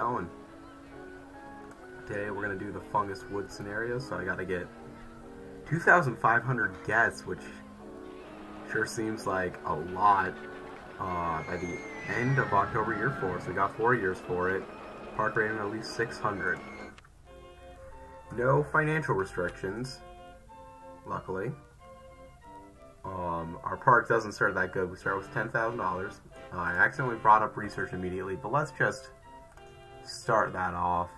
going. Today we're going to do the Fungus Wood scenario, so I got to get 2,500 gets, which sure seems like a lot by the end of October year 4, so we got 4 years for it. Park rating at least 600. No financial restrictions, luckily. Our park doesn't start that good. We start with $10,000. I accidentally brought up research immediately, but let's just start that off.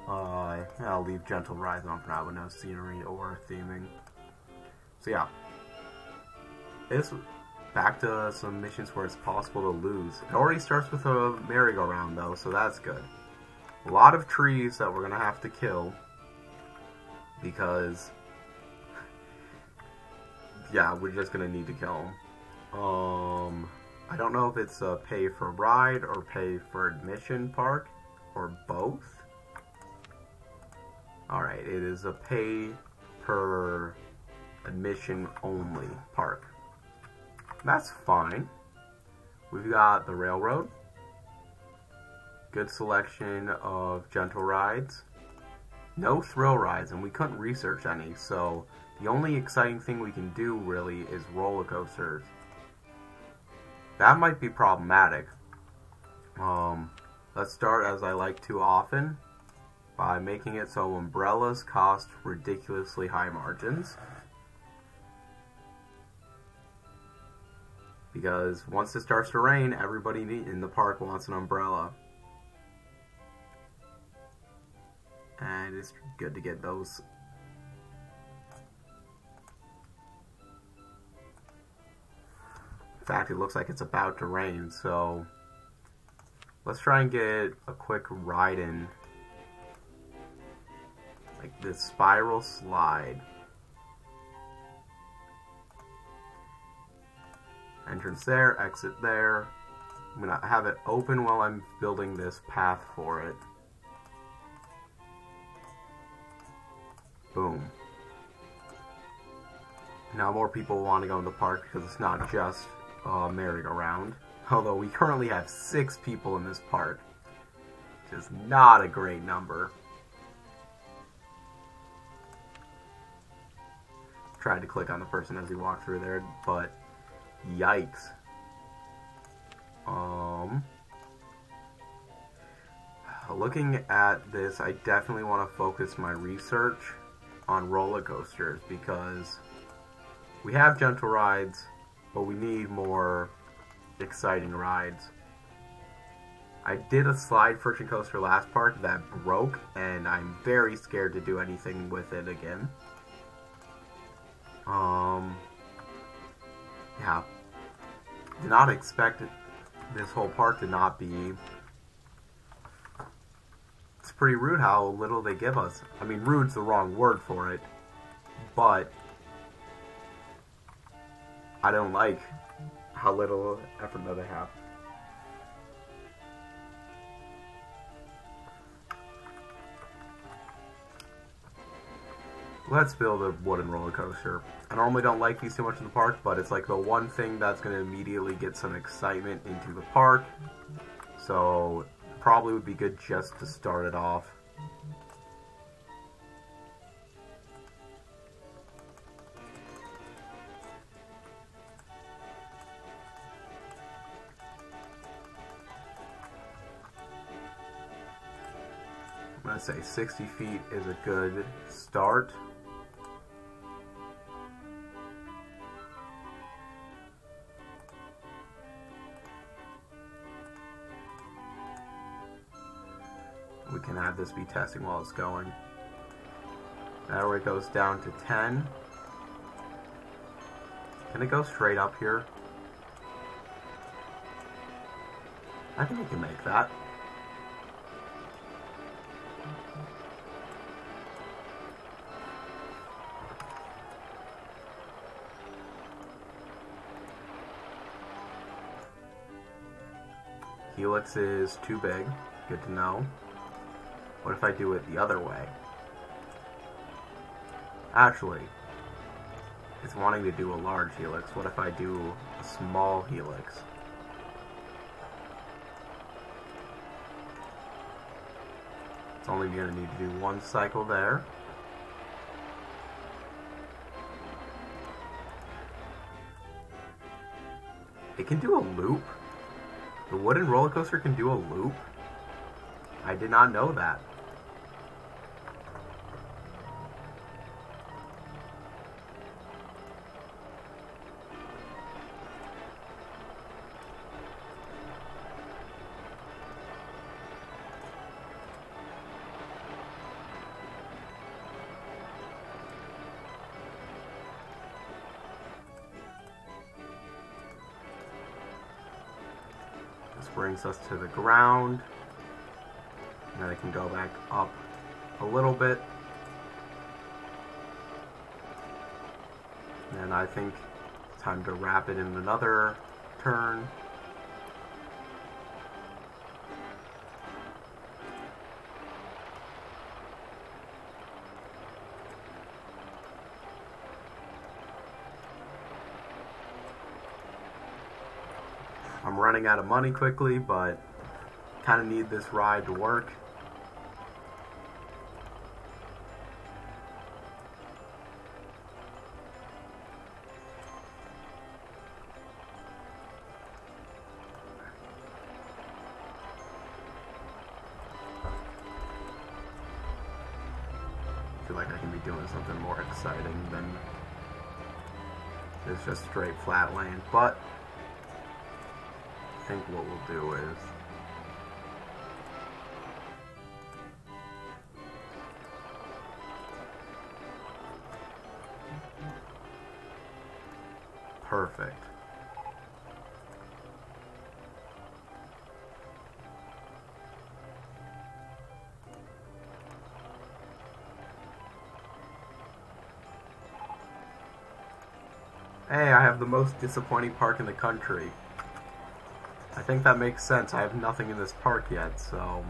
I'll leave Gentle Rise on for now, with no scenery or theming. So yeah, it's back to some missions where it's possible to lose. It already starts with a merry-go-round though, so that's good. A lot of trees that we're gonna have to kill because, yeah, we're just gonna need to kill them. I don't know if it's a pay for ride or pay for admission park or both. Alright, it is a pay per admission only park. That's fine. We've got the railroad. Good selection of gentle rides. No thrill rides, and we couldn't research any, so the only exciting thing we can do really is roller coasters. That might be problematic. Let's start, as I like to often, by making it so umbrellas cost ridiculously high margins. Because once it starts to rain, everybody in the park wants an umbrella. And it's good to get those. In fact, it looks like it's about to rain, so let's try and get a quick ride in. Like this spiral slide. Entrance there, exit there. I'm gonna have it open while I'm building this path for it. Boom. Now more people want to go in the park because it's not just a merry-go-round. Although we currently have 6 people in this park, which is not a great number. Tried to click on the person as he walked through there, but yikes. Looking at this, I definitely want to focus my research on roller coasters because we have gentle rides, but we need more exciting rides. I did a slide friction coaster last park that broke, and I'm very scared to do anything with it again. Yeah. Did not expect this whole park to not be. It's pretty rude how little they give us. I mean, rude's the wrong word for it, but I don't like how little effort that they have. Let's build a wooden roller coaster. I normally don't like these too much in the park, but it's like the one thing that's going to immediately get some excitement into the park. So probably would be good just to start it off. I'm going to say 60 feet is a good start. We can have this be testing while it's going. Now it goes down to 10. Can it go straight up here? I think we can make that. Helix is too big. Good to know. What if I do it the other way? Actually, it's wanting to do a large helix. What if I do a small helix? It's only going to need to do one cycle there. It can do a loop. The wooden roller coaster can do a loop. I did not know that. This brings us to the ground. And then I can go back up a little bit. And I think it's time to wrap it in another turn. I'm running out of money quickly, but kind of need this ride to work. I feel like I can be doing something more exciting than it's just straight flat land, but I think what we'll do is perfect. Hey, I have the most disappointing park in the country. I think that makes sense. I have nothing in this park yet, so...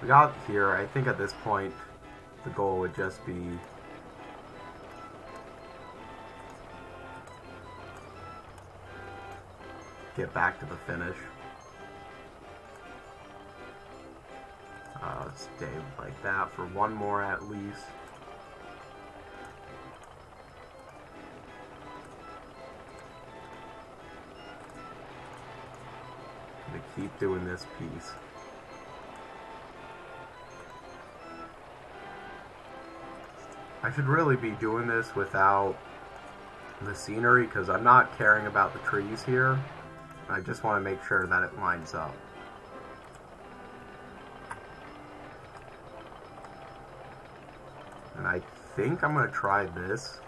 We got here. I think at this point, the goal would just be... get back to the finish. Stay like that for one more at least. Keep doing this piece. I should really be doing this without the scenery because I'm not caring about the trees here. I just want to make sure that it lines up. And I think I'm going to try this.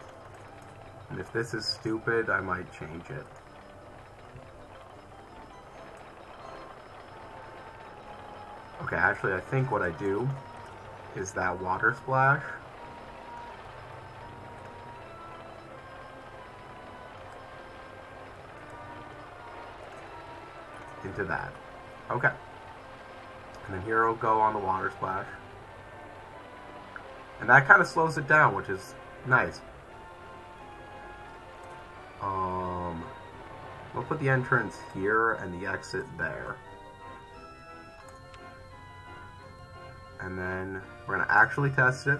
And if this is stupid, I might change it. Okay, actually, I think what I do is that water splash. Into that. Okay. And then here it'll go on the water splash. And that kind of slows it down, which is nice. We'll put the entrance here and the exit there. And then we're going to actually test it,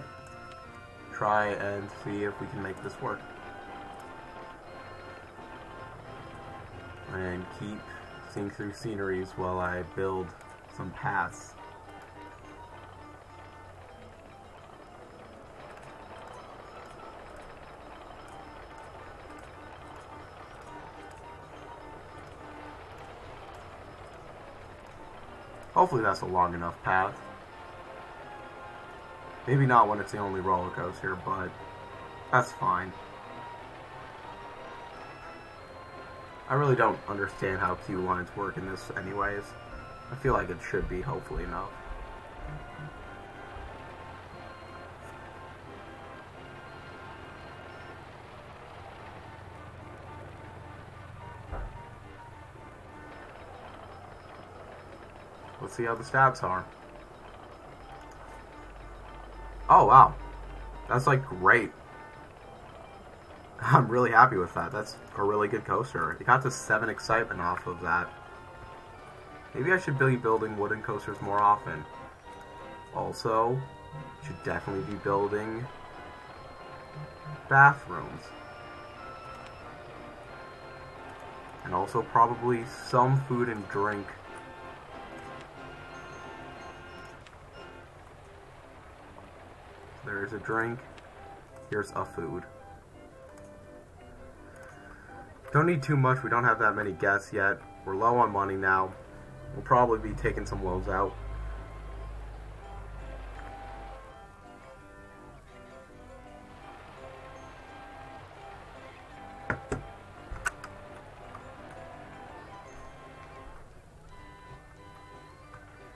try and see if we can make this work. And keep seeing through sceneries while I build some paths. Hopefully that's a long enough path. Maybe not when it's the only roller coaster, but that's fine. I really don't understand how queue lines work in this anyways. I feel like it should be hopefully enough. Let's see how the stats are. Oh, wow. That's, like, great. I'm really happy with that. That's a really good coaster. It got to 7 excitement off of that. Maybe I should be building wooden coasters more often. Also, should definitely be building bathrooms. And also probably some food and drink. There's a drink. Here's a food. Don't need too much. We don't have that many guests yet. We're low on money now. We'll probably be taking some loans out.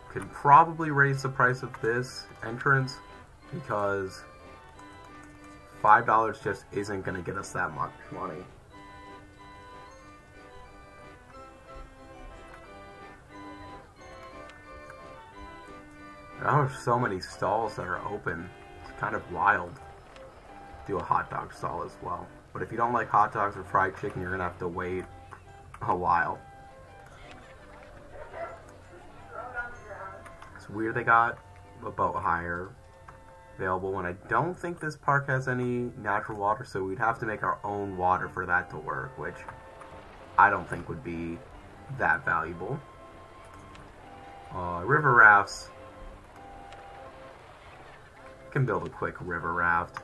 Could probably raise the price of this entrance because $5 just isn't going to get us that much money. There are so many stalls that are open. It's kind of wild. Do a hot dog stall as well. But if you don't like hot dogs or fried chicken, you're going to have to wait a while. It's weird they got a boat hire available when I don't think this park has any natural water, so we'd have to make our own water for that to work, which I don't think would be that valuable. River rafts. Can build a quick river raft.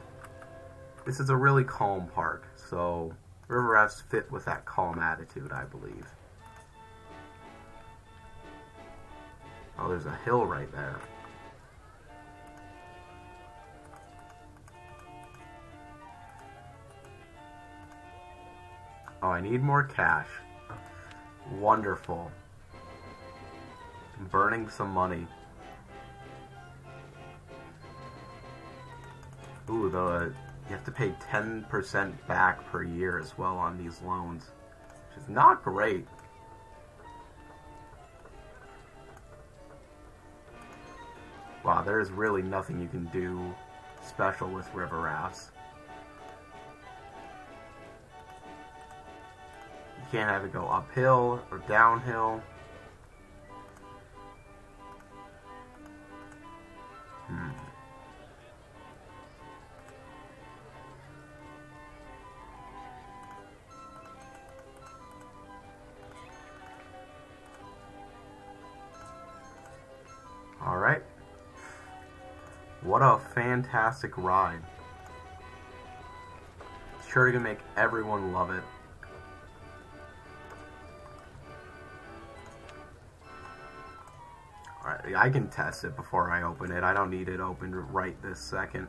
This is a really calm park, so river rafts fit with that calm attitude, I believe. Oh, there's a hill right there. Oh, I need more cash. Wonderful. I'm burning some money. Ooh, you have to pay 10% back per year as well on these loans, which is not great. Wow, there's really nothing you can do special with river rafts. You can't have it go uphill or downhill. Alright. What a fantastic ride. It's sure to make everyone love it. Alright, I can test it before I open it. I don't need it opened right this second.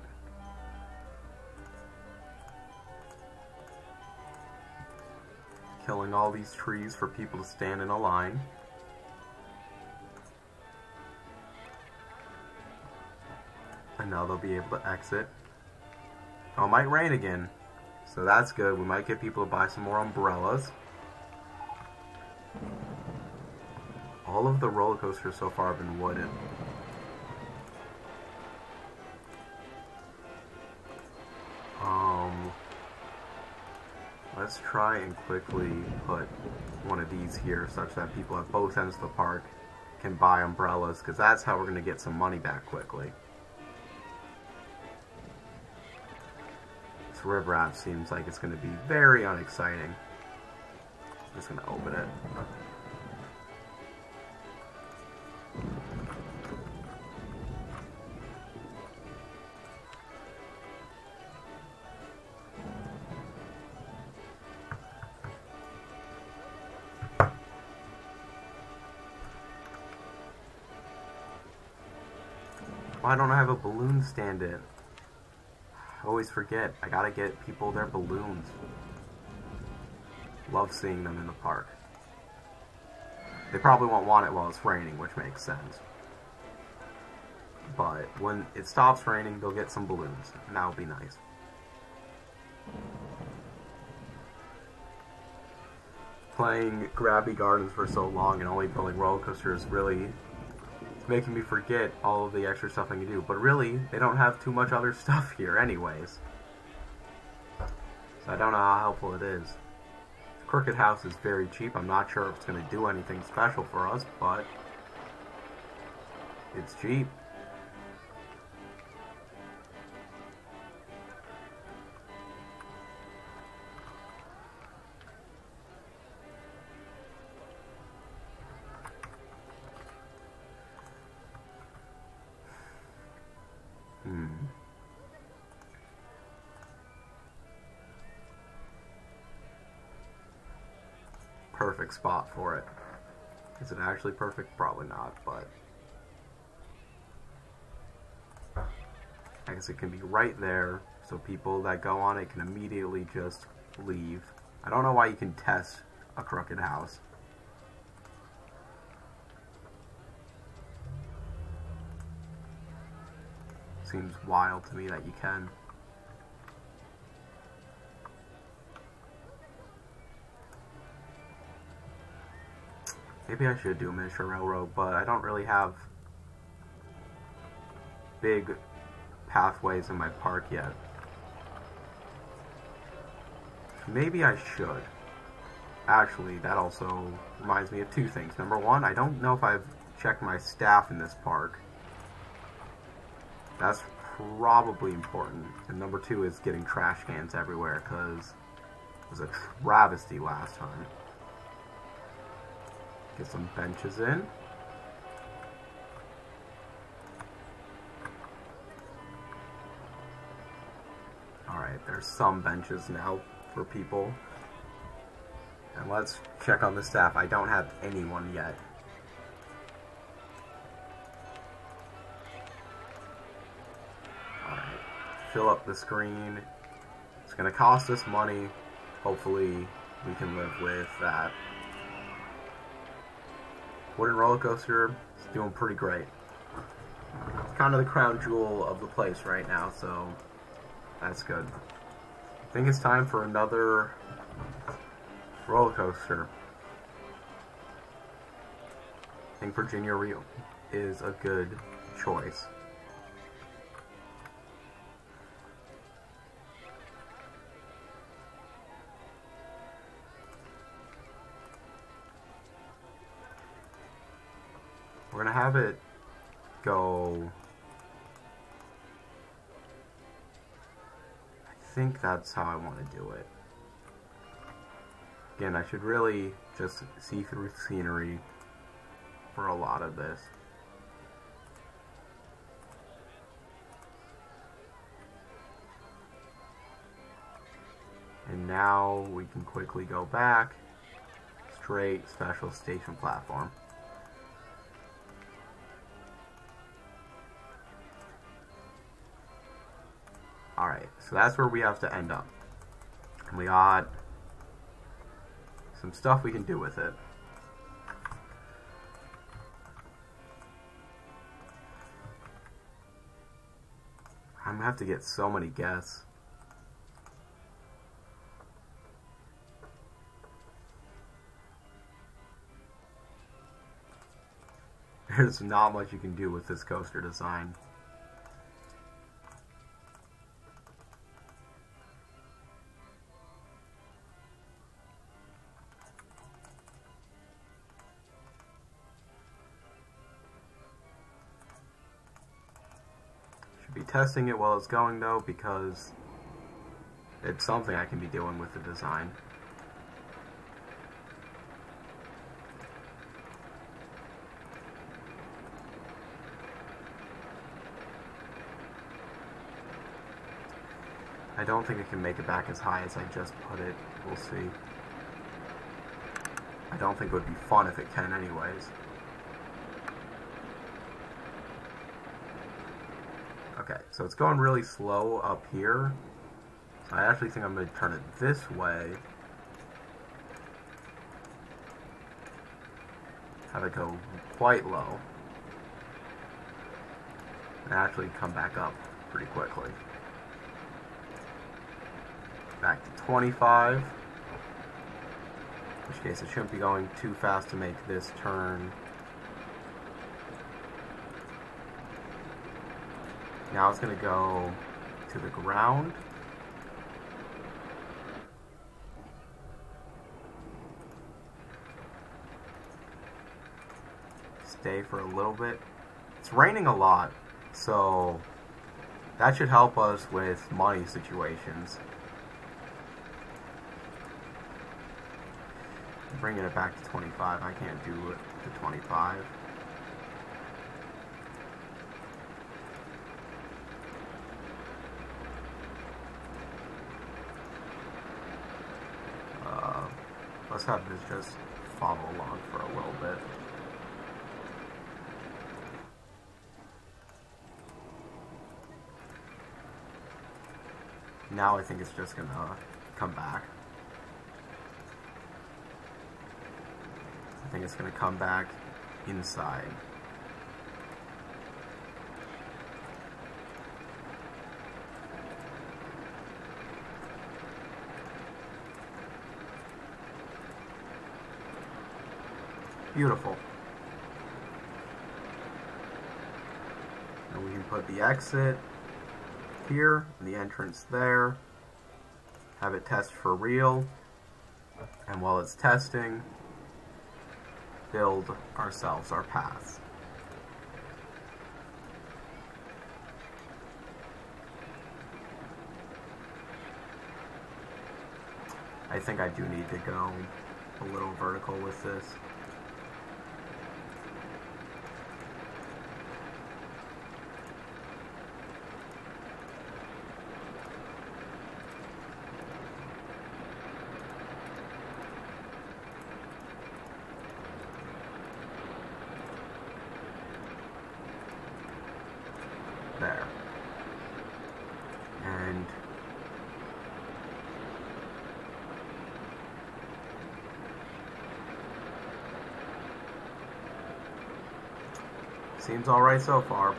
Killing all these trees for people to stand in a line. And now they'll be able to exit. Oh, it might rain again, so that's good. We might get people to buy some more umbrellas. All of the roller coasters so far have been wooden. Let's try and quickly put one of these here such that people at both ends of the park can buy umbrellas, because that's how we're going to get some money back quickly. This river raft seems like it's going to be very unexciting. I'm just going to open it. Why don't I have a balloon stand in? I always forget. I gotta get people their balloons. Love seeing them in the park. They probably won't want it while it's raining, which makes sense. But when it stops raining, they'll get some balloons, and that'll be nice. Playing Grabby Gardens for so long and only building roller coasters really making me forget all of the extra stuff I can do. But really, they don't have too much other stuff here anyways. So I don't know how helpful it is. Crooked House is very cheap. I'm not sure if it's going to do anything special for us, but it's cheap. Perfect spot for it. Is it actually perfect? Probably not, but I guess it can be right there, so people that go on it can immediately just leave. I don't know why you can test a crooked house. Seems wild to me that you can. Maybe I should do a miniature railroad, but I don't really have big pathways in my park yet. Maybe I should. Actually, that also reminds me of two things. Number one, I don't know if I've checked my staff in this park. That's probably important. And number two is getting trash cans everywhere, because it was a travesty last time. Get some benches in. Alright, there's some benches now for people. And let's check on the staff. I don't have anyone yet. Alright, fill up the screen. It's going to cost us money. Hopefully we can live with that. Wooden roller coaster is doing pretty great. It's kind of the crown jewel of the place right now, so that's good. I think it's time for another roller coaster. I think Virginia Rio is a good choice. We're gonna have it go. I think that's how I want to do it. Again, I should really just see through scenery for a lot of this. And now we can quickly go back. Straight special station platform. Alright, so that's where we have to end up. And we got some stuff we can do with it. I'm gonna have to get so many guests. There's not much you can do with this coaster design. Be testing it while it's going though, because it's something I can be doing with the design. I don't think I can make it back as high as I just put it. We'll see. I don't think it would be fun if it can anyways. Okay, so it's going really slow up here. So I actually think I'm going to turn it this way. Have it go quite low. And actually come back up pretty quickly. Back to 25. In which case it shouldn't be going too fast to make this turn. Now it's going to go to the ground. stay for a little bit. It's raining a lot, so that should help us with money situations. Bringing it back to 25. I can't do it to 25. Let's have this just follow along for a little bit. Now I think it's just gonna come back. I think it's gonna come back inside. Beautiful. And we can put the exit here, and the entrance there. Have it test for real. And while it's testing, build ourselves our paths. I think I do need to go a little vertical with this. There. And seems alright so far.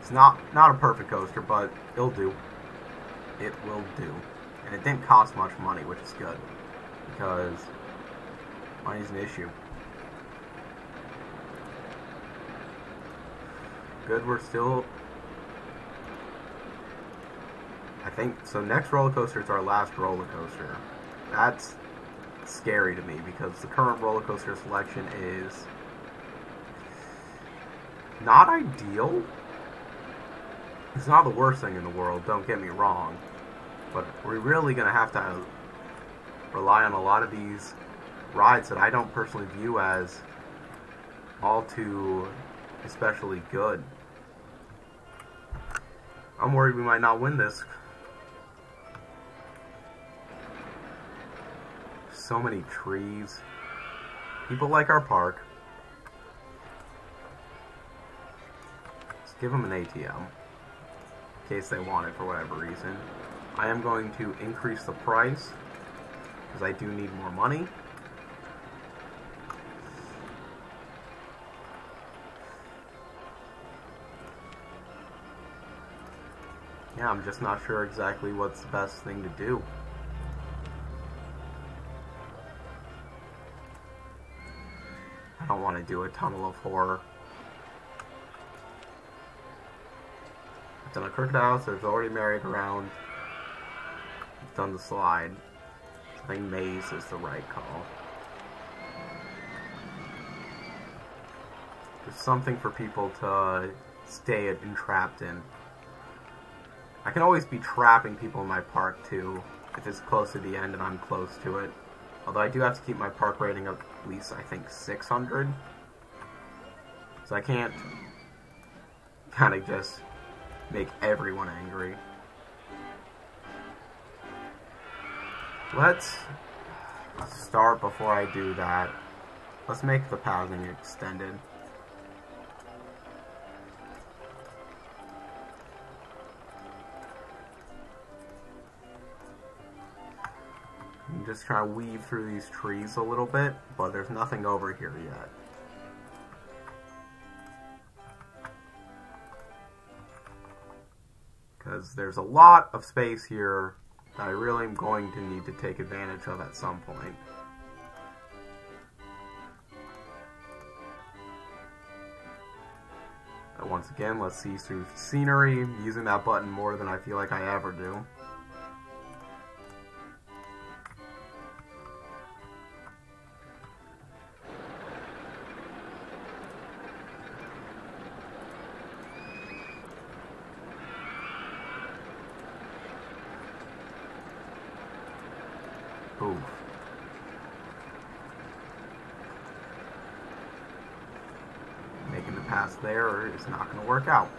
It's not a perfect coaster, but it'll do. It will do. And it didn't cost much money, which is good, because money's an issue. Good, we're still... I think, so next roller coaster is our last roller coaster. That's scary to me because the current roller coaster selection is not ideal. It's not the worst thing in the world, don't get me wrong, but we're really going to have to rely on a lot of these rides that I don't personally view as all too especially good. I'm worried we might not win this. So many trees. People like our park. Let's give them an ATM in case they want it for whatever reason. I am going to increase the price because I do need more money. Yeah, I'm just not sure exactly what's the best thing to do. I don't want to do a tunnel of horror. I've done a crooked house, there's already merry-go-round. I've done the slide. I think maze is the right call. There's something for people to stay entrapped in. I can always be trapping people in my park too, if it's close to the end and I'm close to it. Although I do have to keep my park rating at least, I think, 600. So I can't kind of just make everyone angry. Let's start before I do that. Let's make the pathing extended. I'm just trying to weave through these trees a little bit, but there's nothing over here yet. Because there's a lot of space here that I really am going to need to take advantage of at some point. And once again, let's see through scenery, using that button more than I feel like I ever do. past there is not going to work out.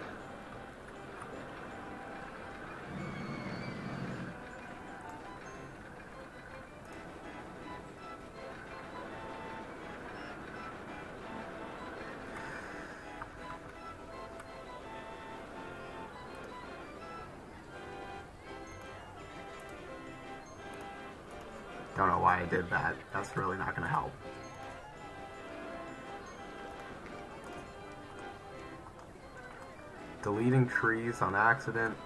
Don't know why I did that. That's really not going to help. Deleting trees on accident.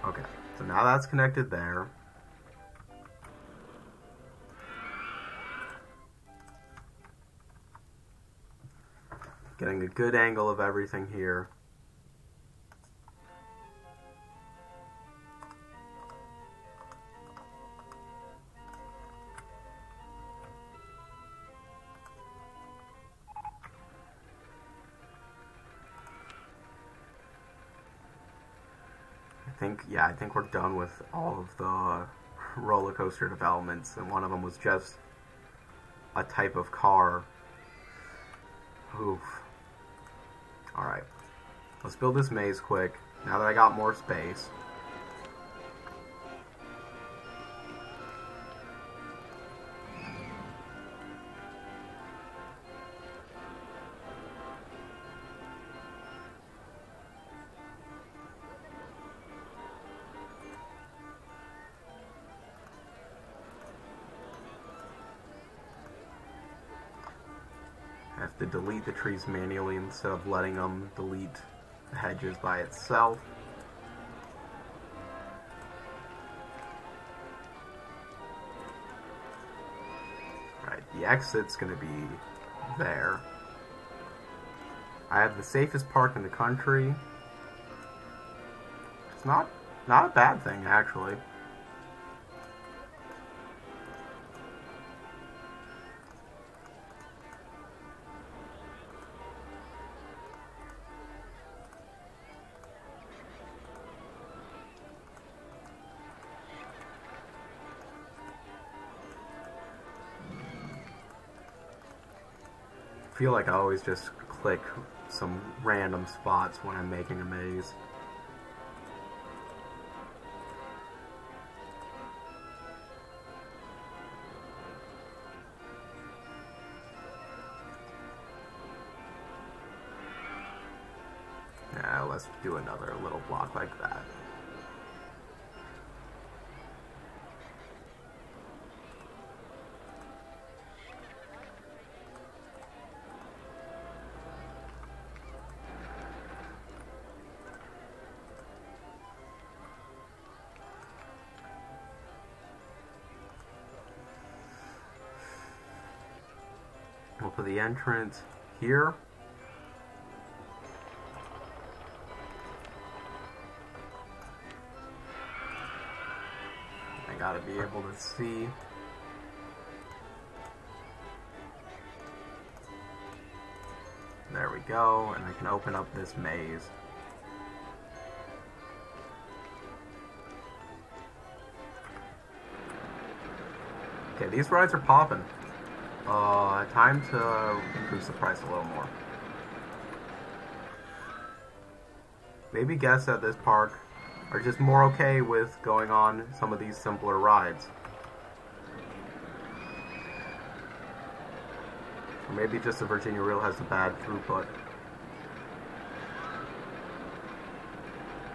Okay, so now that's connected there. Getting a good angle of everything here. I think we're done with all of the roller coaster developments, and one of them was just a type of car. Oof. Alright, let's build this maze quick, now that I got more space. I have to delete the trees manually instead of letting them delete the hedges by itself. Alright, the exit's gonna be there. I have the safest park in the country. It's not a bad thing, actually. I feel like I always just click some random spots when I'm making a maze. Now let's do another little block like that. We'll put the entrance here. I gotta be able to see. There we go, and I can open up this maze. Okay, these rides are popping. Time to increase the price a little more. Maybe guests at this park are just more okay with going on some of these simpler rides. Or maybe just the Virginia Reel has a bad throughput.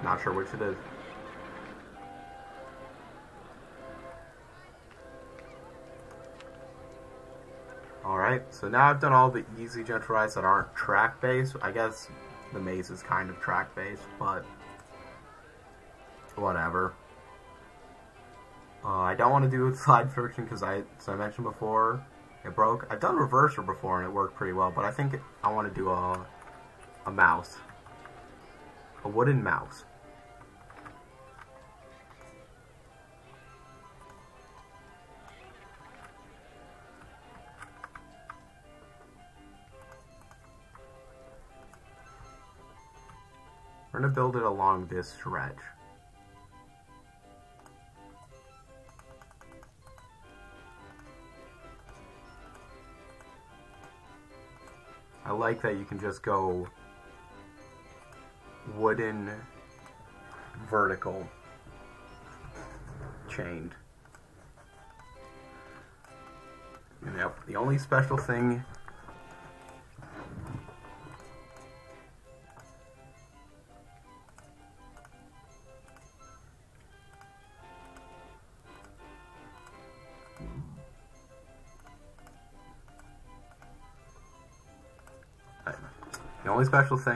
Not sure which it is. Alright, so now I've done all the easy gentle rides that aren't track-based. I guess the maze is kind of track-based, but whatever. I don't want to do slide friction because as I mentioned before, it broke. I've done reverser before and it worked pretty well, but I think I want to do a mouse. A wooden mouse. We're going to build it along this stretch. I like that you can just go wooden, vertical, chained. And yep, the only special thing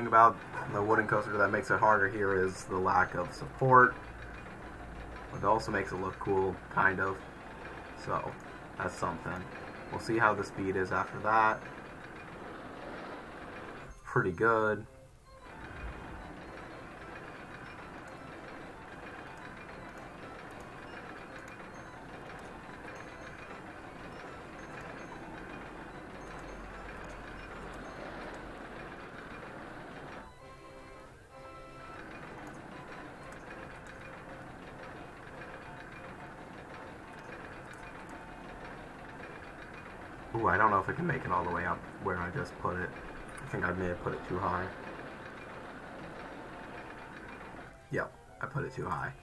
about the wooden coaster that makes it harder here is the lack of support. It also makes it look cool, kind of. So, that's something. We'll see how the speed is after that. Pretty good. Ooh, I don't know if I can make it all the way up where I just put it. I think I may have put it too high. Yep, I put it too high.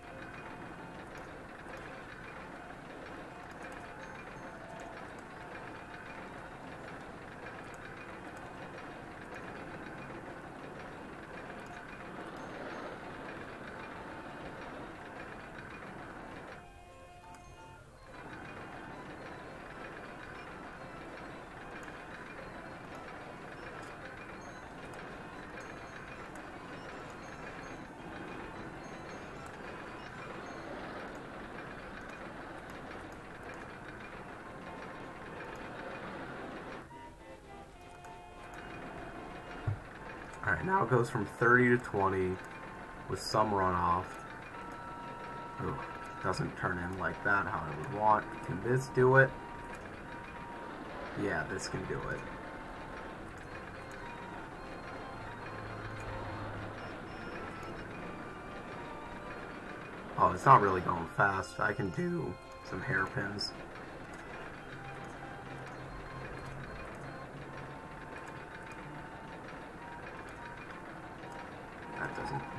Alright, now it goes from 30 to 20 with some runoff. Ooh, doesn't turn in like that how I would want. Can this do it? Yeah, this can do it. Oh, it's not really going fast. I can do some hairpins.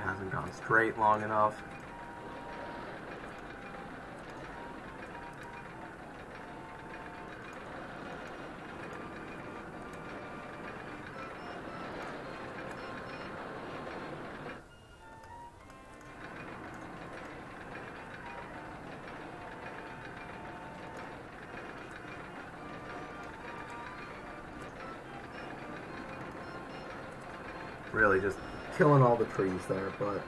Hasn't gone straight long enough. Really just killing all the trees there, but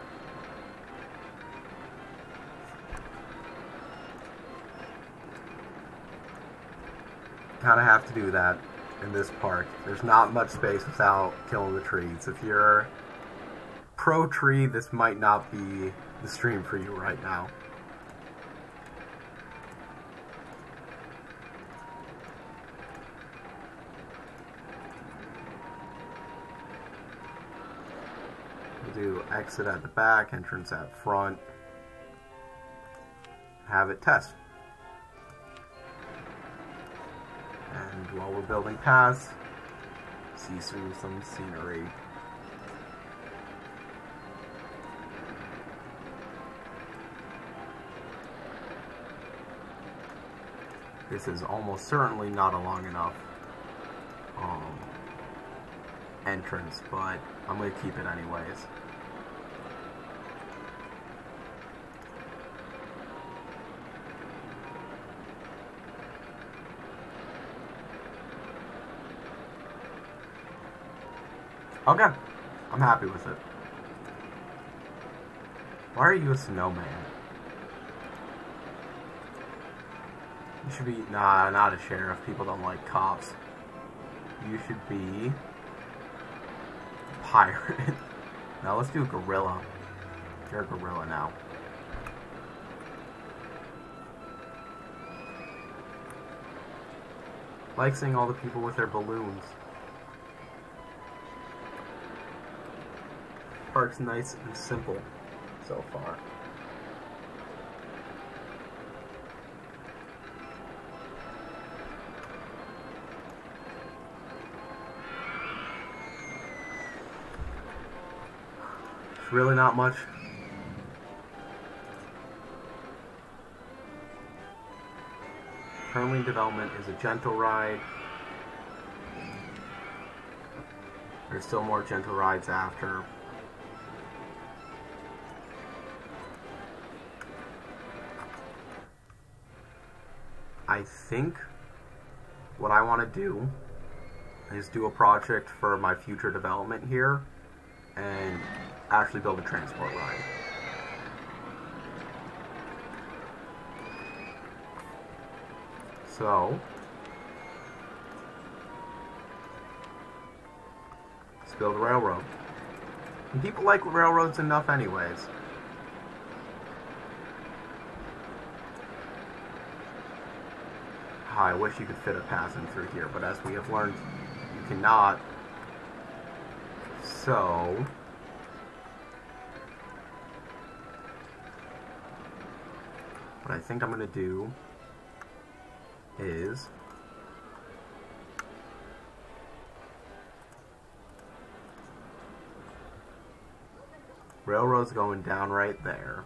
kind of have to do that in this park. There's not much space without killing the trees. If you're pro tree, this might not be the stream for you right now. Do exit at the back, entrance at front, have it test. And while we're building paths, see some scenery. This is almost certainly not a long enough entrance, but I'm going to keep it anyways. Okay, I'm happy with it. Why are you a snowman? You should be, nah, not a sheriff. People don't like cops. You should be a pirate. Now let's do a gorilla. You're a gorilla now. I like seeing all the people with their balloons. park's nice and simple so far. It's really not much. Currently in development is a gentle ride. There's still more gentle rides after. I think what I want to do is do a project for my future development here and actually build a transport ride. So, let's build a railroad. And people like railroads enough anyways. I wish you could fit a passing through here, but as we have learned, you cannot. So, what I think I'm going to do is railroad's going down right there.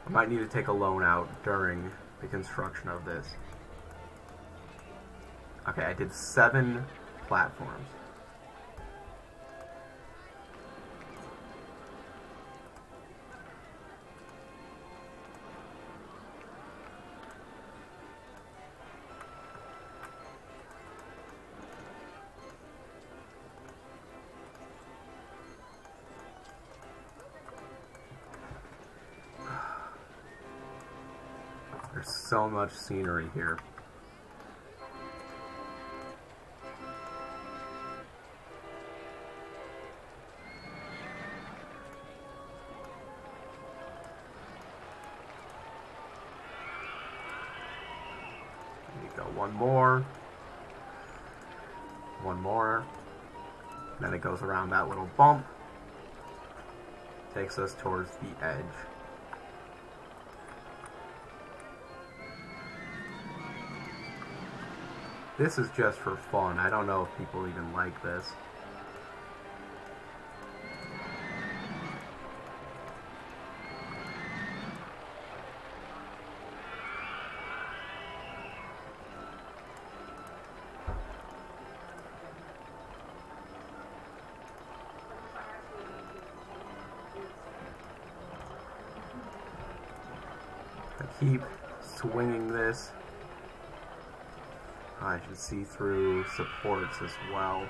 I might need to take a loan out during the construction of this. Okay, I did 7 platforms. There's so much scenery here. Go one more. One more. Then it goes around that little bump. Takes us towards the edge. This is just for fun. I don't know if people even like this. I keep swinging this. I should see through supports as well.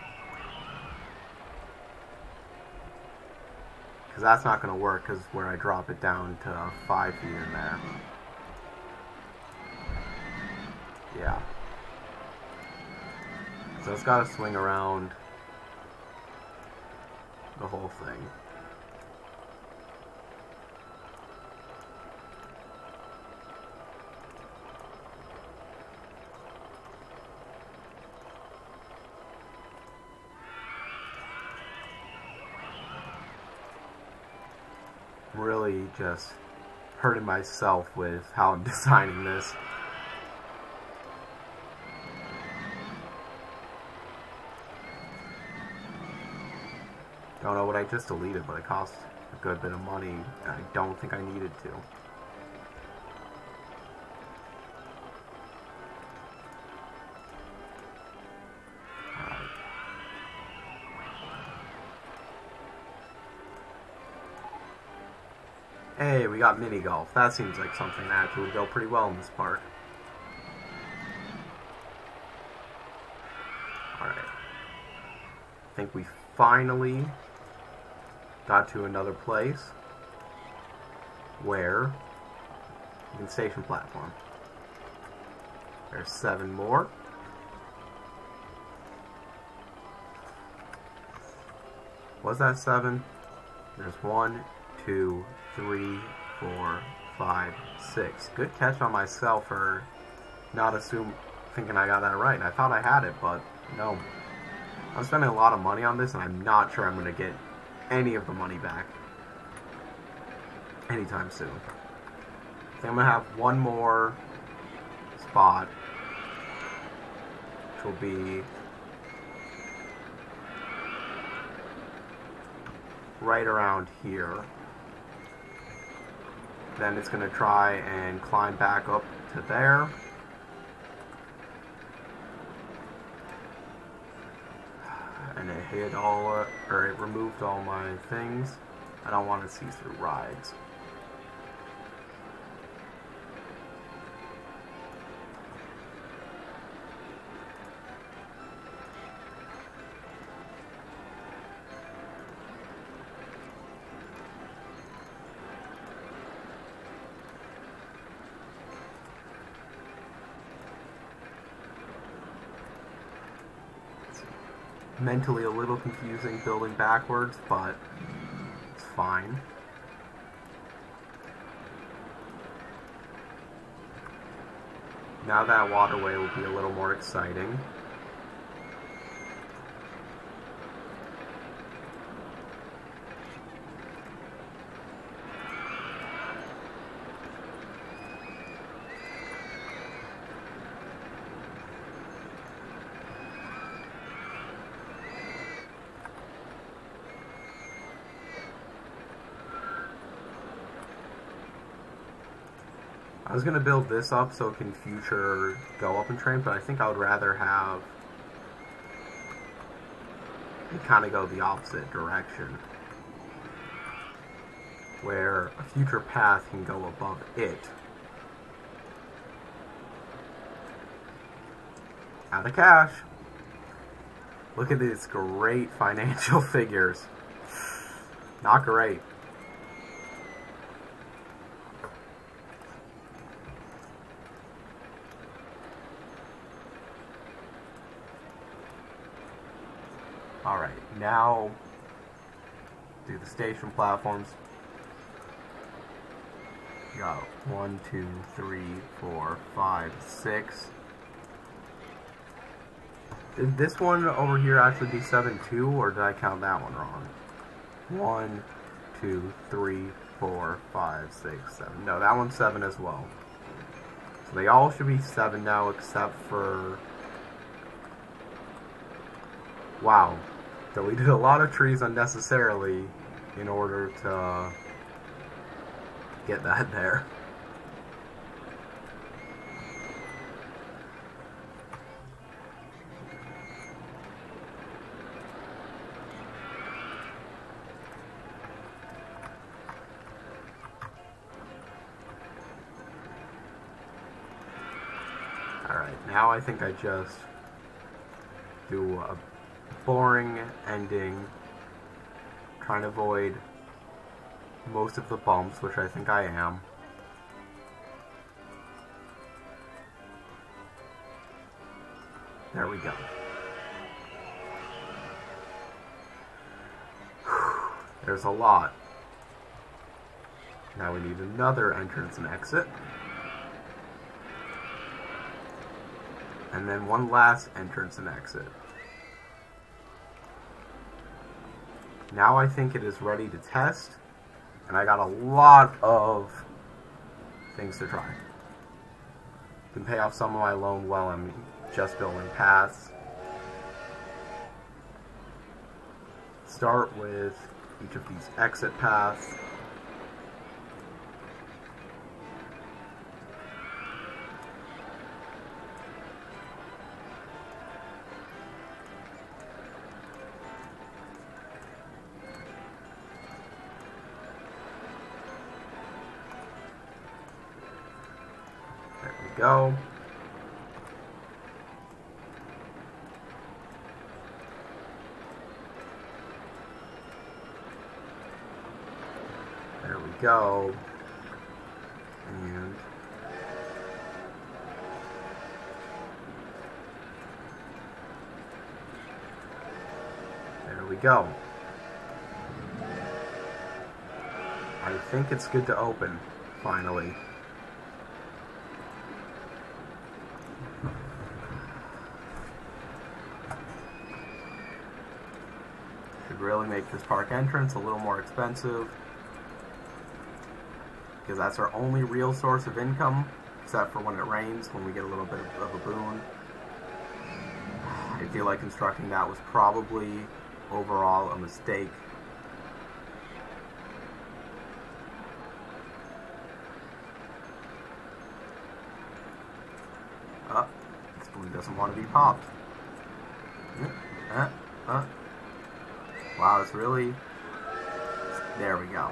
Because that's not going to work, because where I drop it down to 5 feet in there. Yeah. So it's got to swing around the whole thing. Really just hurting myself with how I'm designing this. Don't know what I just deleted, but it cost a good bit of money. I don't think I needed to. Hey, we got mini golf. That seems like something that actually would go pretty well in this park. Alright. I think we finally got to another place where you can station platform. There's 7 more. Was that 7? There's 1, 2, 3, 4, 5, 6. Good catch on myself for not thinking I got that right. I thought I had it, but no. I'm spending a lot of money on this, and I'm not sure I'm going to get any of the money back anytime soon. I think I'm going to have one more spot, which will be right around here. Then it's going to try and climb back up to there. And it hit all, or it removed all my things. I don't want to see through rides. Mentally a little confusing building backwards, but it's fine. Now that waterway will be a little more exciting. I was going to build this up so it can future go up in train, but I think I would rather have it kind of go the opposite direction, where a future path can go above it. Out of cash. Look at these great financial figures. Not great. Alright, now do the station platforms. You got 1, 2, 3, 4, 5, 6. Did this one over here actually be 7 too, or did I count that one wrong? 1, 2, 3, 4, 5, 6, 7. No, that one's 7 as well. So they all should be 7 now, except for... Wow. Deleted a lot of trees unnecessarily in order to get that there. Alright, now I think I just do a boring ending, trying to avoid most of the bumps, which I think I am. There we go. There's a lot. Now we need another entrance and exit. And then one last entrance and exit. Now I think it is ready to test, and I got a lot of things to try. Can pay off some of my loan while I'm just building paths. Start with each of these exit paths. Go. There we go. And there we go. I think it's good to open, finally. really make this park entrance a little more expensive, because that's our only real source of income, except for when it rains, when we get a little bit of a boon. I feel like constructing that was probably overall a mistake. This balloon doesn't want to be popped. Wow, it's really... There we go.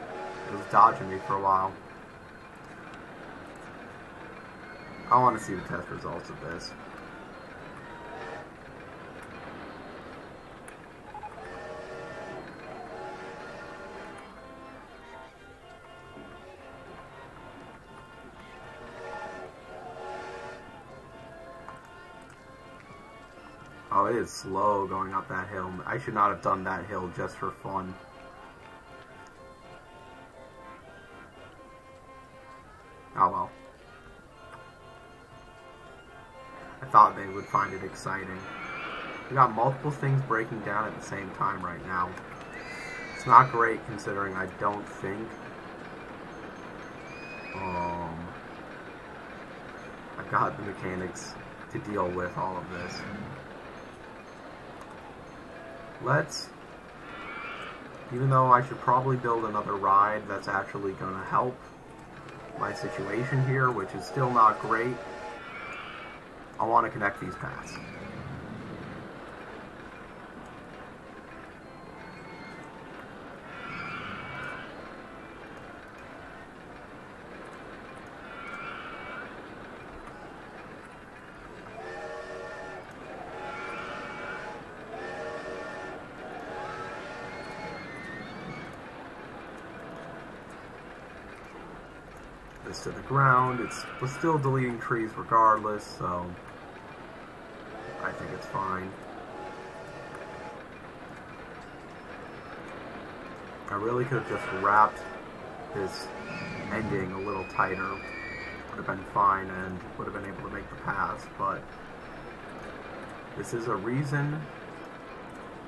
It was dodging me for a while. I want to see the test results of this. Oh, it is slow going up that hill. I should not have done that hill just for fun. Oh well. I thought they would find it exciting. We got multiple things breaking down at the same time right now. It's not great considering I don't think I've got the mechanics to deal with all of this. Even though I should probably build another ride that's actually going to help my situation here, which is still not great, I want to connect these paths. This to the ground. We're still deleting trees regardless, so I think it's fine. I really could have just wrapped this ending a little tighter. Would have been fine and would have been able to make the pass, but this is a reason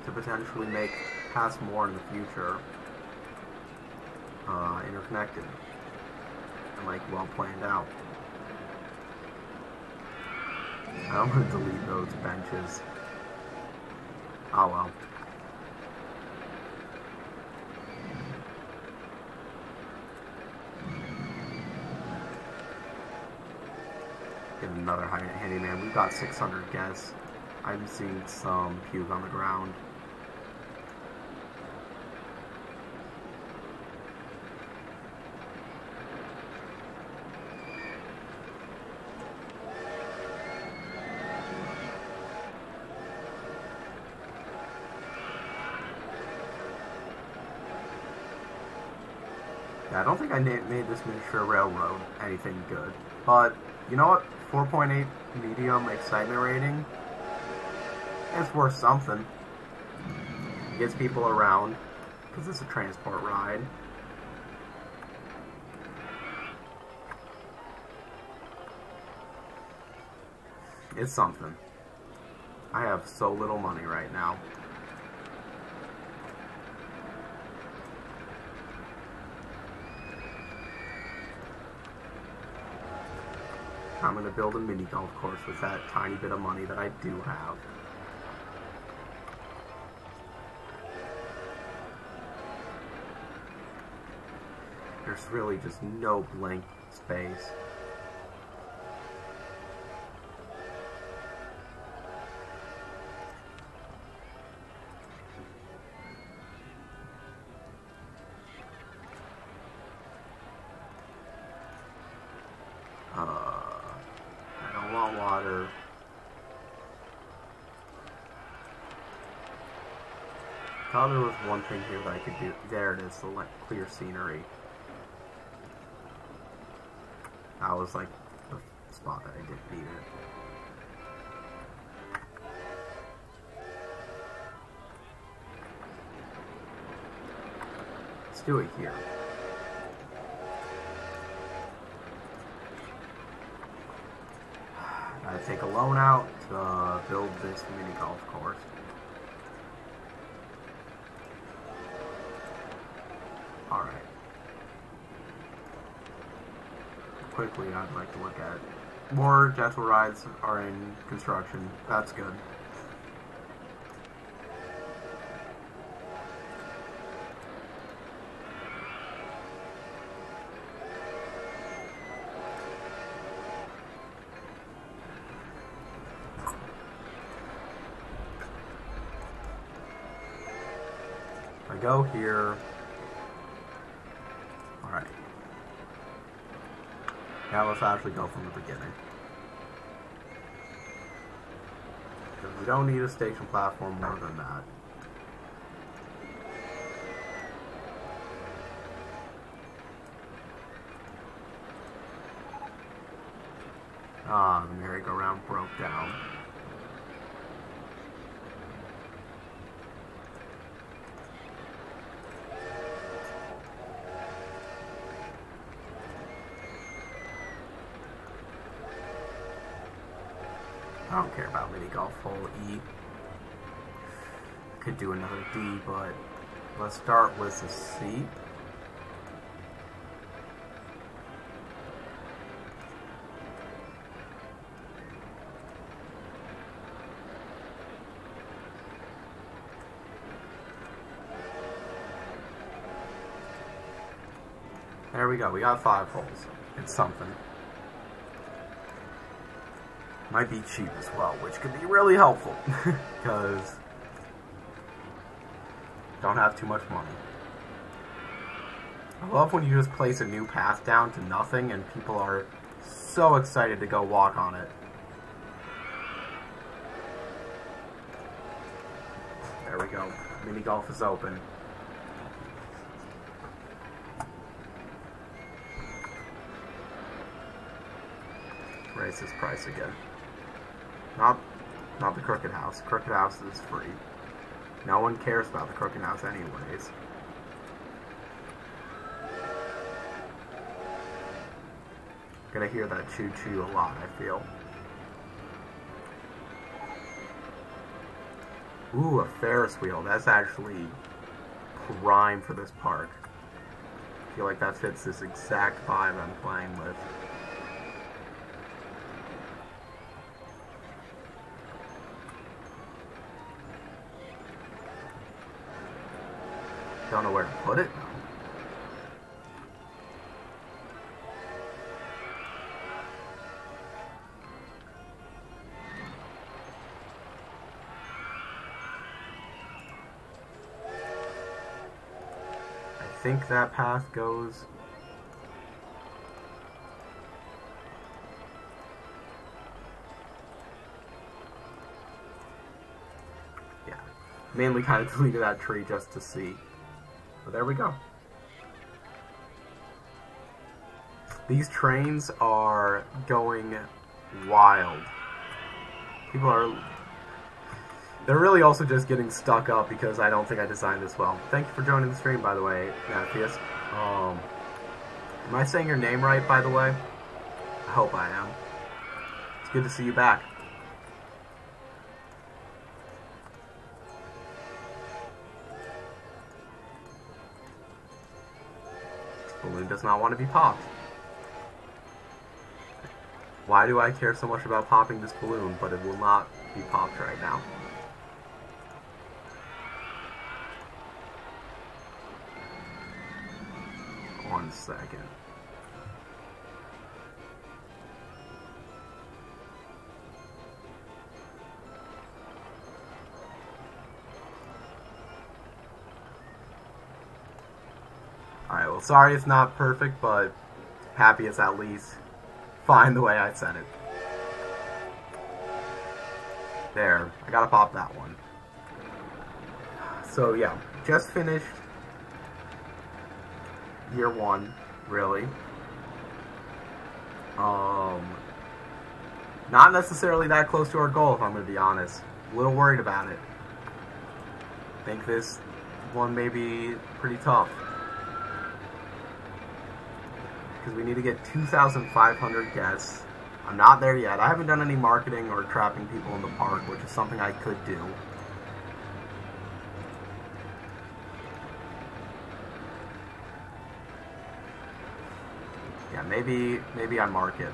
to potentially make pass more in the future interconnected. Like well planned out. I'm gonna delete those benches. Oh well. Get another handyman. We've got 600 guests. I'm seeing some puke on the ground. Yeah, I don't think I made this miniature railroad anything good. But, you know what? 4.8 medium excitement rating. It's worth something. It gets people around, because it's a transport ride. It's something. I have so little money right now. I'm going to build a mini golf course with that tiny bit of money that I do have. There's really just no blank space. I don't want water. I thought there was one thing here that I could do. There it is, the clear scenery. That was like the spot that I did beat it. Let's do it here. Gotta take a loan out to build this mini golf course. quickly I'd like to look at. More gentle rides are in construction. That's good. I go here. Alright. Now let's actually go from the beginning. Because we don't need a station platform more than that. Ah, the merry-go-round broke down. I don't care about mini golf hole E. Could do another D, but let's start with a C. There we go, we got 5 holes. It's something. Might be cheap as well, which could be really helpful, because don't have too much money. I love when you just place a new path down to nothing and people are so excited to go walk on it. There we go. Mini golf is open. Raise his price again. Not the Crooked House. Crooked House is free. No one cares about the Crooked House anyways. Gonna hear that choo-choo a lot, I feel. Ooh, a Ferris wheel. That's actually prime for this park. I feel like that fits this exact vibe I'm playing with. Don't know where to put it. I think that path goes... Yeah. Mainly kind of deleted that tree just to see. But there we go. These trains are going wild. People are... They're really also just getting stuck up because I don't think I designed this well. Thank you for joining the stream, by the way, Matthews. Am I saying your name right, by the way? I hope I am. It's good to see you back. Balloon does not want to be popped. Why do I care so much about popping this balloon, but it will not be popped right now? One second. Alright, well, sorry it's not perfect, but happy it's at least fine the way I said it. There, I gotta pop that one. So yeah, just finished year 1, really. Not necessarily that close to our goal, if I'm gonna be honest. A little worried about it. Think this one may be pretty tough. Because we need to get 2,500 guests. I'm not there yet. I haven't done any marketing or trapping people in the park, which is something I could do. Yeah, maybe I mark it.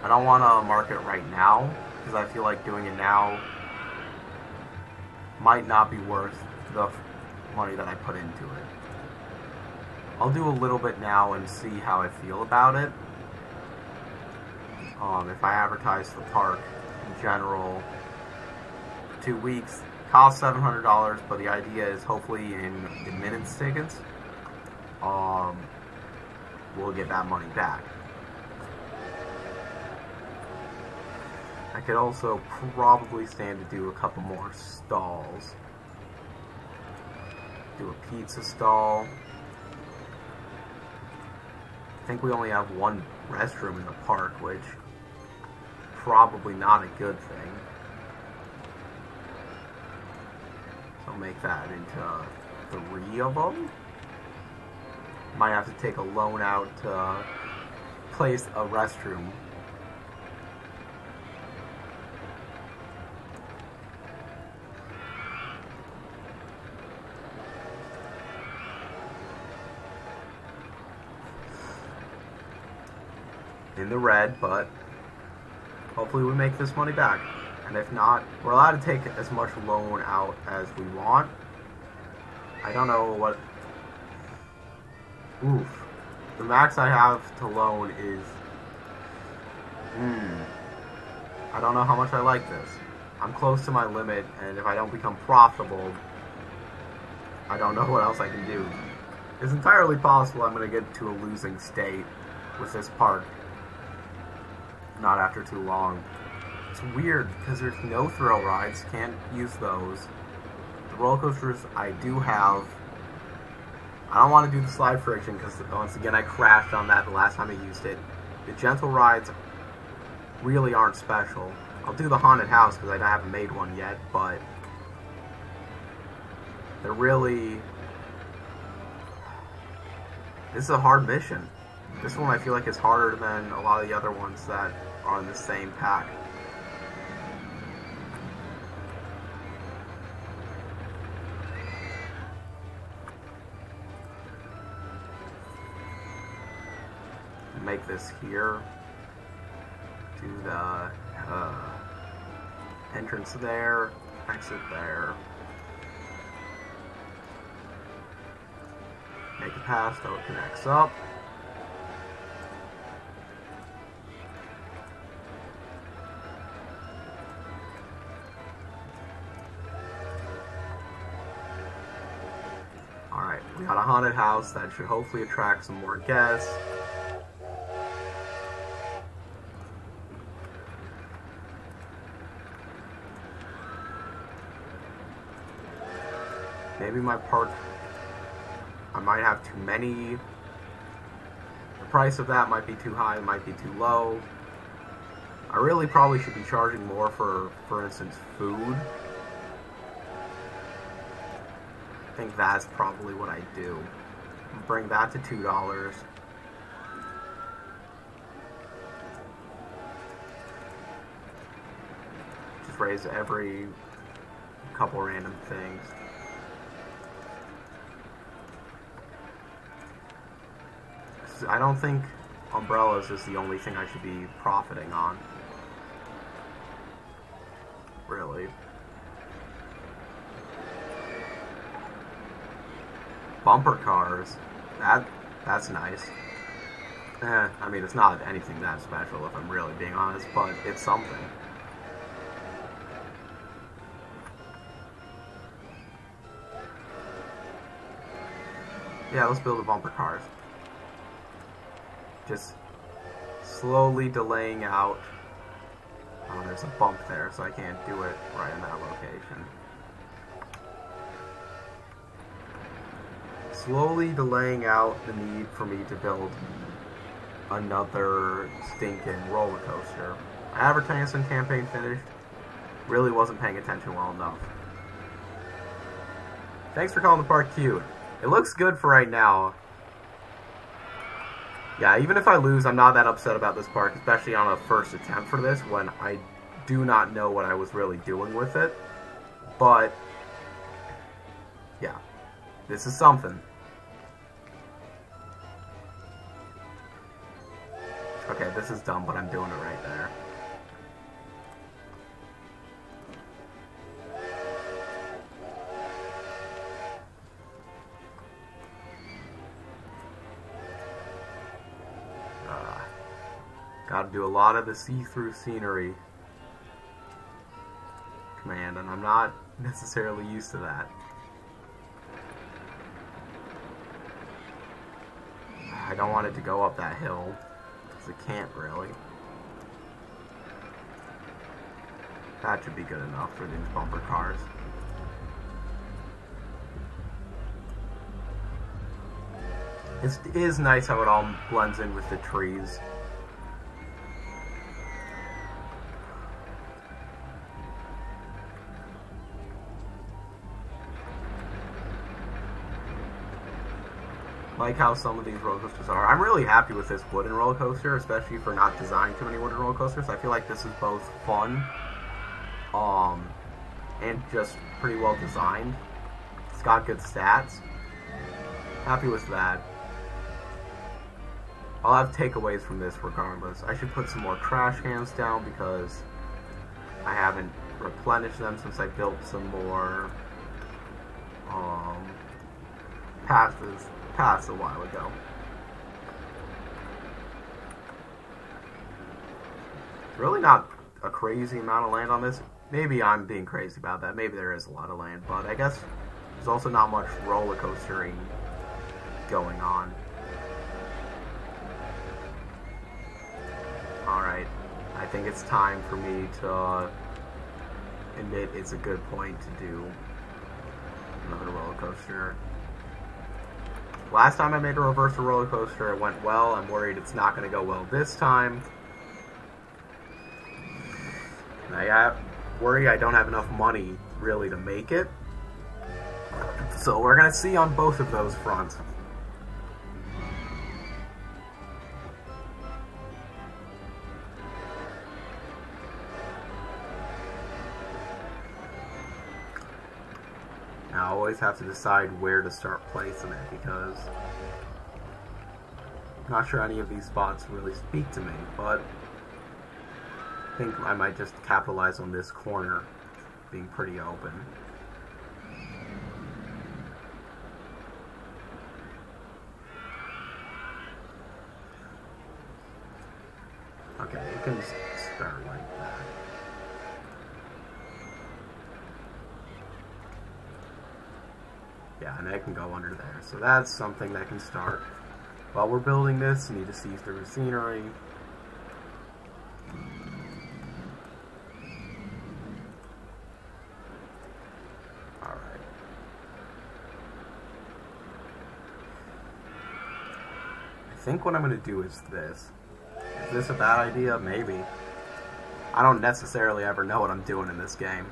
I don't want to mark it right now, because I feel like doing it now might not be worth the money that I put into it. I'll do a little bit now and see how I feel about it. If I advertise the park in general, 2 weeks, costs $700, but the idea is hopefully in admittance tickets, we'll get that money back. I could also probably stand to do a couple more stalls. Do a pizza stall. I think we only have one restroom in the park, which probably not a good thing. So make that into 3 of them. Might have to take a loan out to place a restroom. In the red, but hopefully we make this money back. And if not, we're allowed to take as much loan out as we want. I don't know what... Oof. The max I have to loan is... I don't know how much I like this. I'm close to my limit, and if I don't become profitable, I don't know what else I can do. It's entirely possible I'm going to get to a losing state with this park. Not after too long. It's weird because there's no thrill rides, can't use those. The roller coasters I do have, I don't want to do the slide friction because once again I crashed on that the last time I used it. The gentle rides really aren't special. I'll do the haunted house because I haven't made one yet, but they're really... This is a hard mission. This one I feel like is harder than a lot of the other ones that are in the same pack. Make this here. Do the entrance there, exit there. Make it pass so it connects up. Alright, we got a haunted house that should hopefully attract some more guests. Maybe my park, I might have too many. The price of that might be too high, it might be too low. I really probably should be charging more for instance, food. I think that's probably what I do. Bring that to $2. Just raise every couple random things. I don't think umbrellas is the only thing I should be profiting on. Really. Bumper cars. That's nice. I mean, it's not anything that special if I'm really being honest, but it's something. Yeah, let's build the bumper cars. Just slowly delaying out. Oh, there's a bump there, so I can't do it right in that location. Slowly delaying out the need for me to build another stinking roller coaster. Advertising campaign finished. Really wasn't paying attention well enough. Thanks for calling the park cute. It looks good for right now. Yeah, even if I lose, I'm not that upset about this park, especially on a first attempt for this, when I do not know what I was really doing with it. But, yeah, this is something. Okay, this is dumb, but I'm doing it right there. Gotta do a lot of the see-through scenery command, and I'm not necessarily used to that. I don't want it to go up that hill, because it can't really. That should be good enough for these bumper cars. It is nice how it all blends in with the trees. Like how some of these roller coasters are. I'm really happy with this wooden roller coaster, especially for not designing too many wooden roller coasters. I feel like this is both fun, and just pretty well designed. It's got good stats. Happy with that. I'll have takeaways from this regardless. I should put some more trash cans down because I haven't replenished them since I built some more paths a while ago. It's really not a crazy amount of land on this. Maybe I'm being crazy about that. Maybe there is a lot of land, but I guess there's also not much roller coastering going on. Alright, I think it's time for me to admit it's a good point to do another roller coaster. Last time I made a reversal roller coaster, it went well. I'm worried it's not going to go well this time. I worry I don't have enough money, really, to make it. So we're going to see on both of those fronts. Now, I always have to decide where to start placing it because I'm not sure any of these spots really speak to me, but I think I might just capitalize on this corner being pretty open. Okay, it can start like that. Yeah, and it can go under there. So that's something that can start. While we're building this, you need to see through the scenery. Alright. I think what I'm going to do is this. Is this a bad idea? Maybe. I don't necessarily ever know what I'm doing in this game.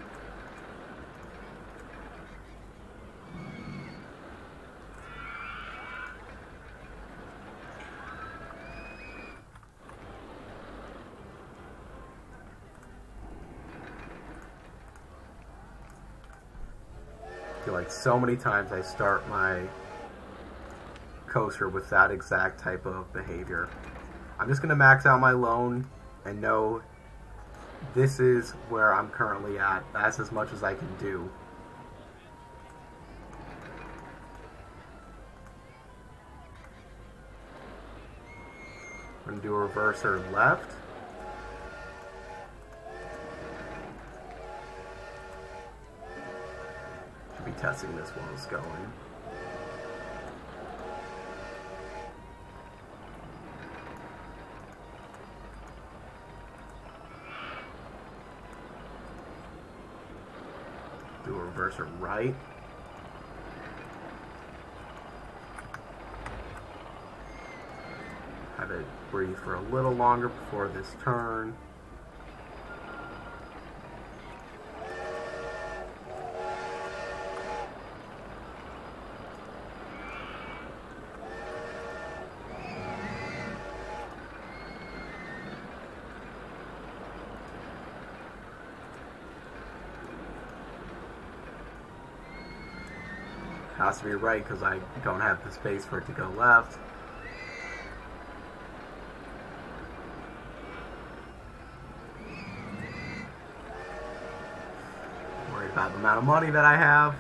I feel like so many times I start my coaster with that exact type of behavior. I'm just going to max out my loan and know this is where I'm currently at. That's as much as I can do. I'm going to do a reverser left. Should be testing this while it's going. Do a reverser right. Have it breathe for a little longer before this turn. Has to be right because I don't have the space for it to go left. amount of money that I have.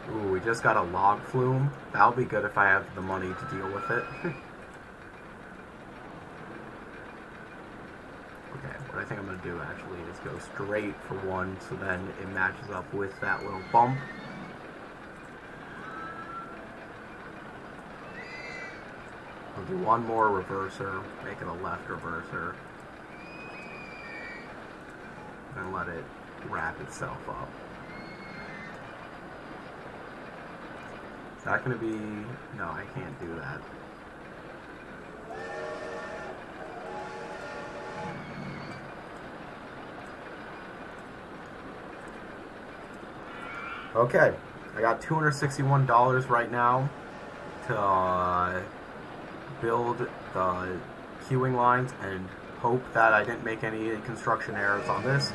Ooh, we just got a log flume. That'll be good if I have the money to deal with it. Okay, what I think I'm going to do actually is go straight for one, so then it matches up with that little bump. I'll do one more reverser, make it a left reverser, and let it wrap itself up. Is that going to be... No, I can't do that. Okay, I got $261 right now to build the queuing lines and hope that I didn't make any construction errors on this.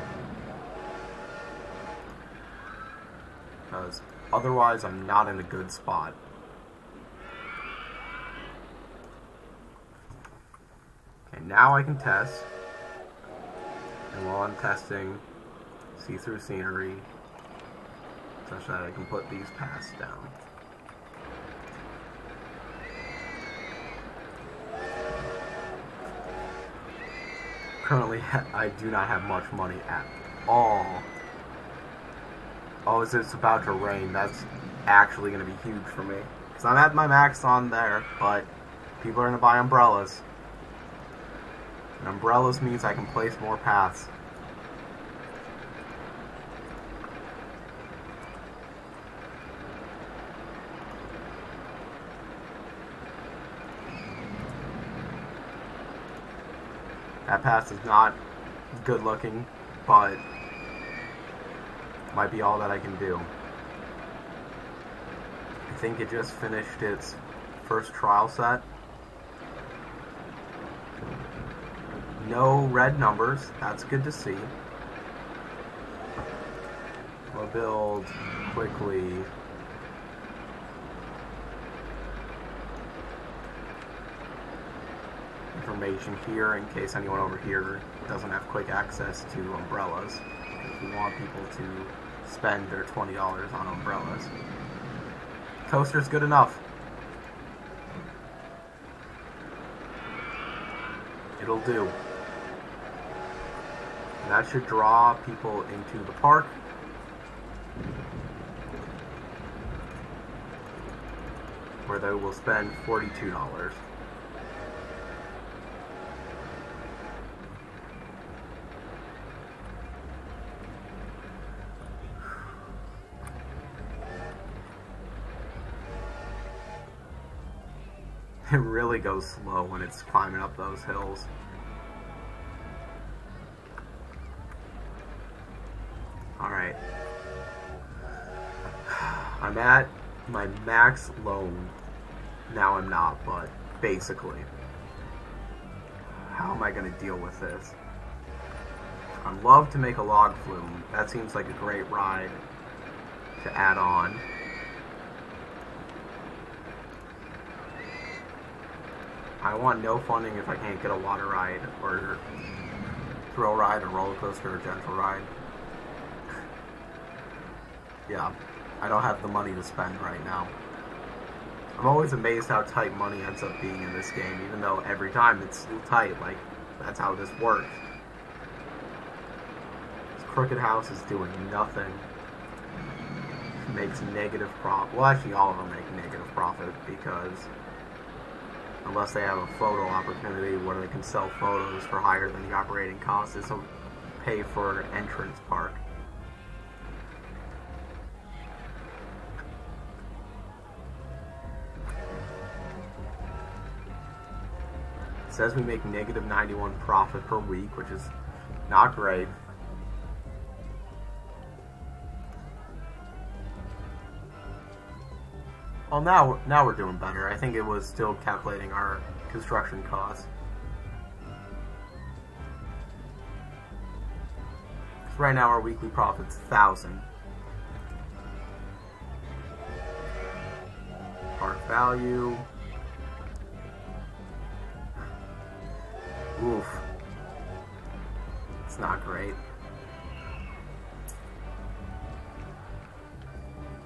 Because otherwise I'm not in a good spot. Okay, now I can test. And while I'm testing, see through scenery, such that I can put these paths down. Currently, I do not have much money at all. Oh, it's about to rain. That's actually going to be huge for me. Because I'm at my max on there, but people are going to buy umbrellas. And umbrellas means I can place more paths. That pass is not good looking, but might be all that I can do. I think it just finished its first trial set. No red numbers, that's good to see. We'll build quickly. Information here in case anyone over here doesn't have quick access to umbrellas. Because we want people to spend their $20 on umbrellas. Coaster's good enough. It'll do. And that should draw people into the park. Where they will spend $42. It really goes slow when it's climbing up those hills. Alright. I'm at my max loan. Now I'm not, but basically. How am I going to deal with this? I'd love to make a log flume. That seems like a great ride to add on. I want no funding if I can't get a water ride, or thrill ride, or roller coaster, or gentle ride. Yeah, I don't have the money to spend right now. I'm always amazed how tight money ends up being in this game, even though every time it's still tight. Like, that's how this works. This Crooked House is doing nothing. It makes negative profit. Well, actually, all of them make negative profit because unless they have a photo opportunity where they can sell photos for higher than the operating cost, this will pay for an entrance park. It says we make negative 91 profit per week, which is not great. Well, now we're doing better. I think it was still calculating our construction costs. So right now our weekly profit's 1,000. Park value. Oof. It's not great.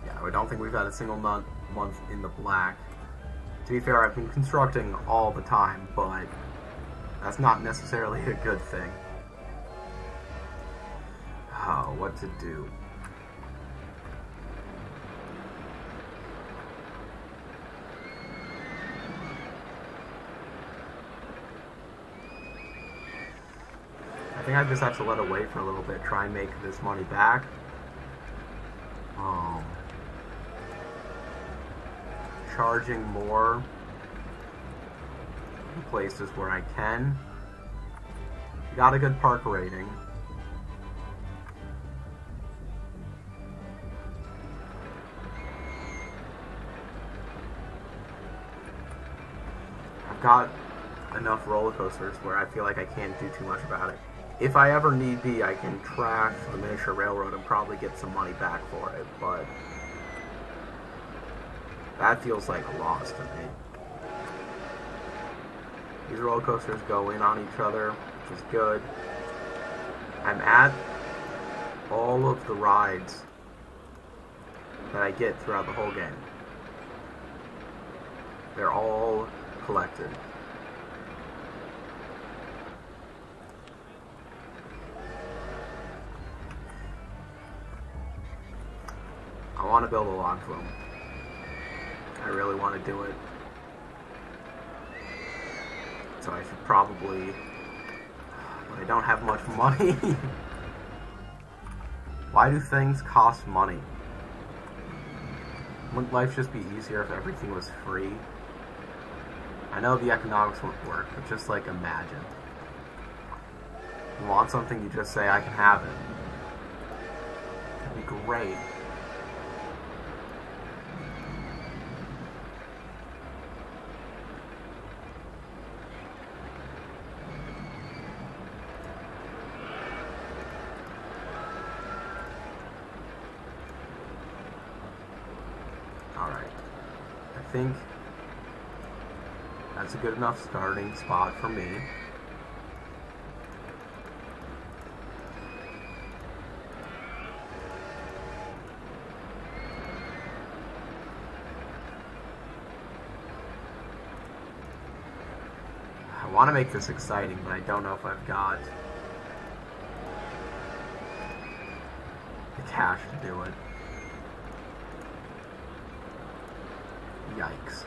Yeah, I don't think we've had a single month in the black. To be fair, I've been constructing all the time, but that's not necessarily a good thing. Oh, what to do? I think I just have to let it wait for a little bit, try and make this money back. Charging more in places where I can. Got a good park rating. I've got enough roller coasters where I feel like I can't do too much about it. If I ever need be, I can trash the miniature railroad and probably get some money back for it, but that feels like a loss to me. These roller coasters go in on each other, which is good. I'm at all of the rides that I get throughout the whole game. They're all collected. I want to build a log flume. I really want to do it. So I should probably, but I don't have much money. Why do things cost money? Wouldn't life just be easier if everything was free? I know the economics won't work, but just like imagine. You want something, you just say I can have it. It'd be great. I think that's a good enough starting spot for me. I want to make this exciting, but I don't know if I've got the cash to do it. Yikes.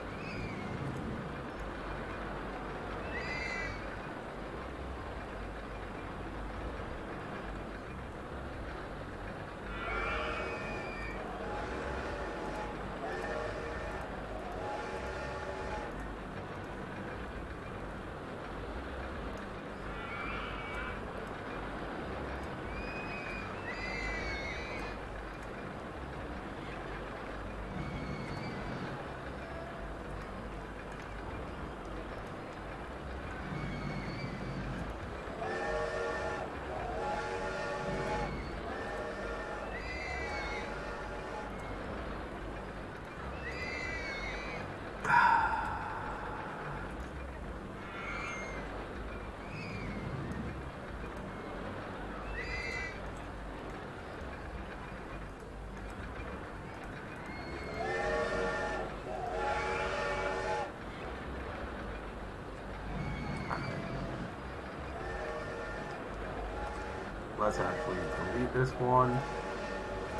Let's actually delete this one,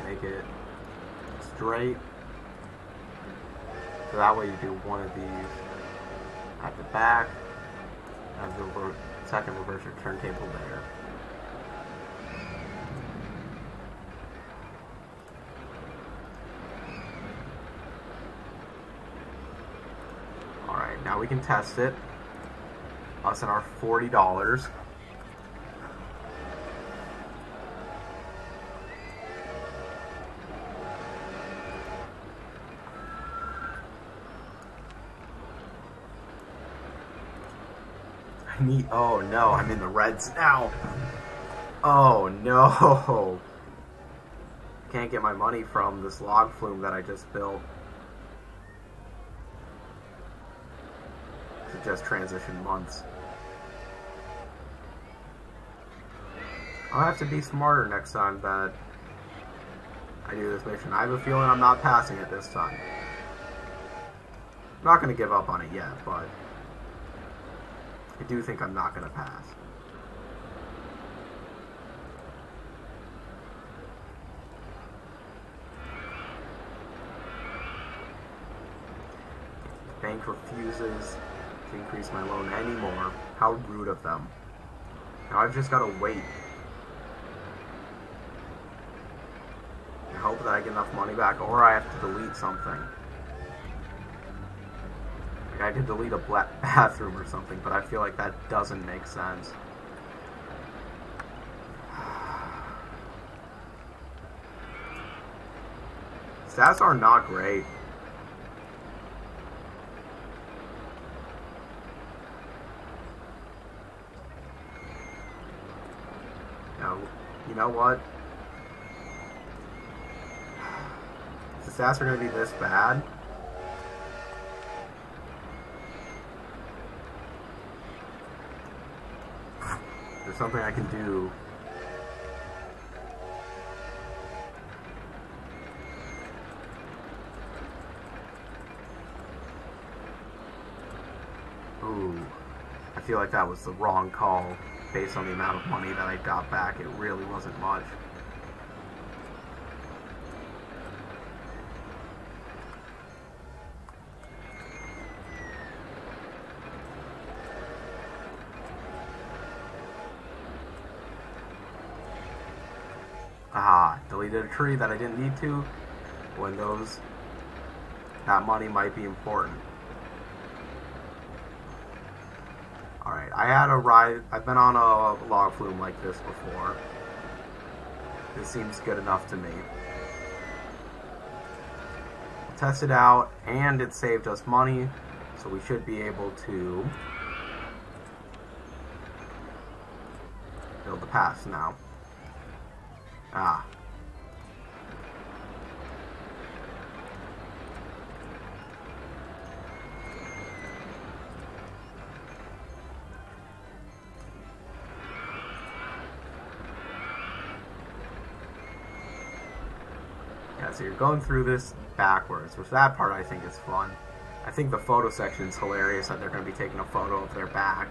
make it straight, so that way you do one of these at the back, have the second reverser turntable there. Alright, now we can test it, us and our $40. Oh no, I'm in the reds now. Oh no! Can't get my money from this log flume that I just built. It just transitioned months. I'll have to be smarter next time that I do this mission. I have a feeling I'm not passing it this time. I'm not going to give up on it yet, but I do think I'm not going to pass. The bank refuses to increase my loan anymore. How rude of them. Now I've just got to wait. I hope that I get enough money back, or I have to delete something. Like I could delete a bathroom or something, but I feel like that doesn't make sense. Stats are not great. Now, you know what? If the stats are going to be this bad, there's something I can do. Ooh, I feel like that was the wrong call based on the amount of money that I got back. It really wasn't much. Ah, deleted a tree that I didn't need to, when that money might be important. Alright, I've been on a log flume like this before. This seems good enough to me. Test it out, and it saved us money, so we should be able to build the pass now. Ah. Yeah, so you're going through this backwards, which that part I think is fun. I think the photo section is hilarious that they're going to be taking a photo of their back.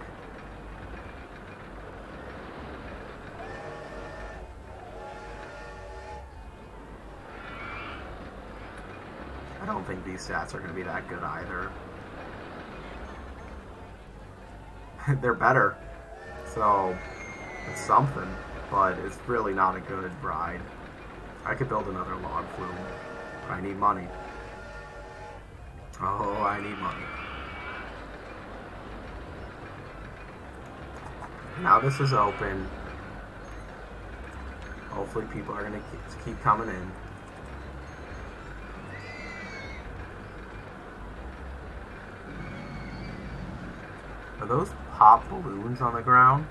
I don't think these stats are going to be that good either. They're better, so it's something, but it's really not a good ride. I could build another log flume, but I need money. Oh, I need money. Now this is open. Hopefully people are going to keep coming in. Are those pop balloons on the ground?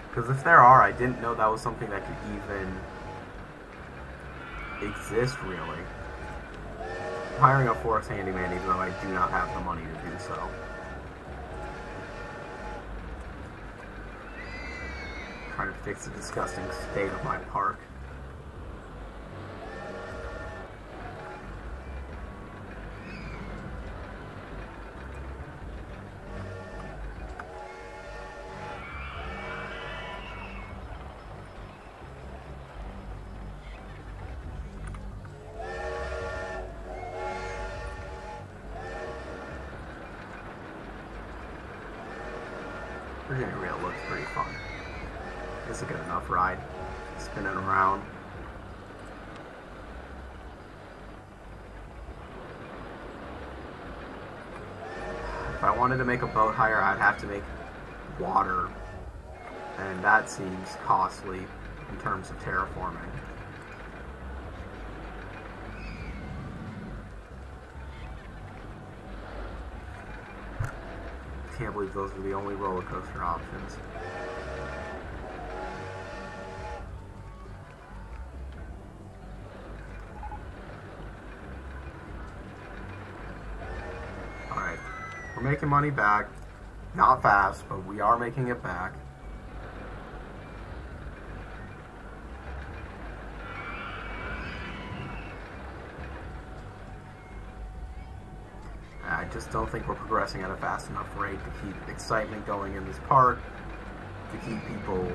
Because if there are, I didn't know that was something that could even exist, really. I'm hiring a forest handyman even though I do not have the money to do so. Trying to fix the disgusting state of my park. Virginia Rail looks pretty fun. It's a good enough ride. Spinning around. If I wanted to make a boat hire, I'd have to make water. And that seems costly in terms of terraforming. Can't believe those are the only roller coaster options. making money back. Not fast, but we are making it back. I just don't think we're progressing at a fast enough rate to keep excitement going in this park, to keep people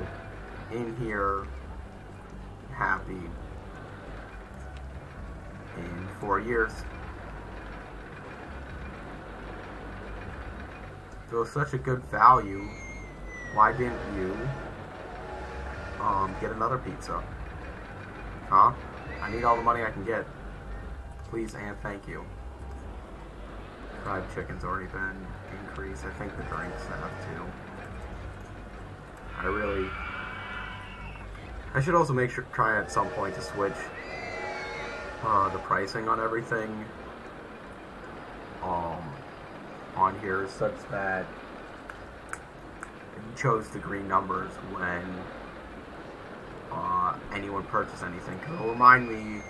in here happy in 4 years. If it was such a good value, why didn't you get another pizza? Huh? I need all the money I can get. Please and thank you. Fried chicken's already been increased. I think the drinks have too. I should also try at some point to switch the pricing on everything on here such that you chose the green numbers when anyone purchased anything, because it'll remind me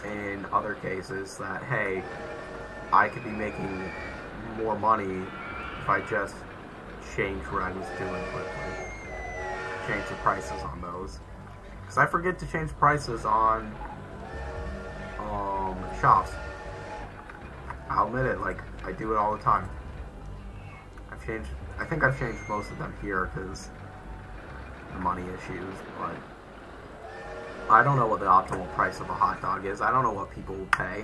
in other cases that, hey, I could be making more money if I just changed what I was doing quickly. Change the prices on those. Because I forget to change prices on shops. I'll admit it, like, I do it all the time. I think I've changed most of them here because the money issues, but I don't know what the optimal price of a hot dog is. I don't know what people will pay.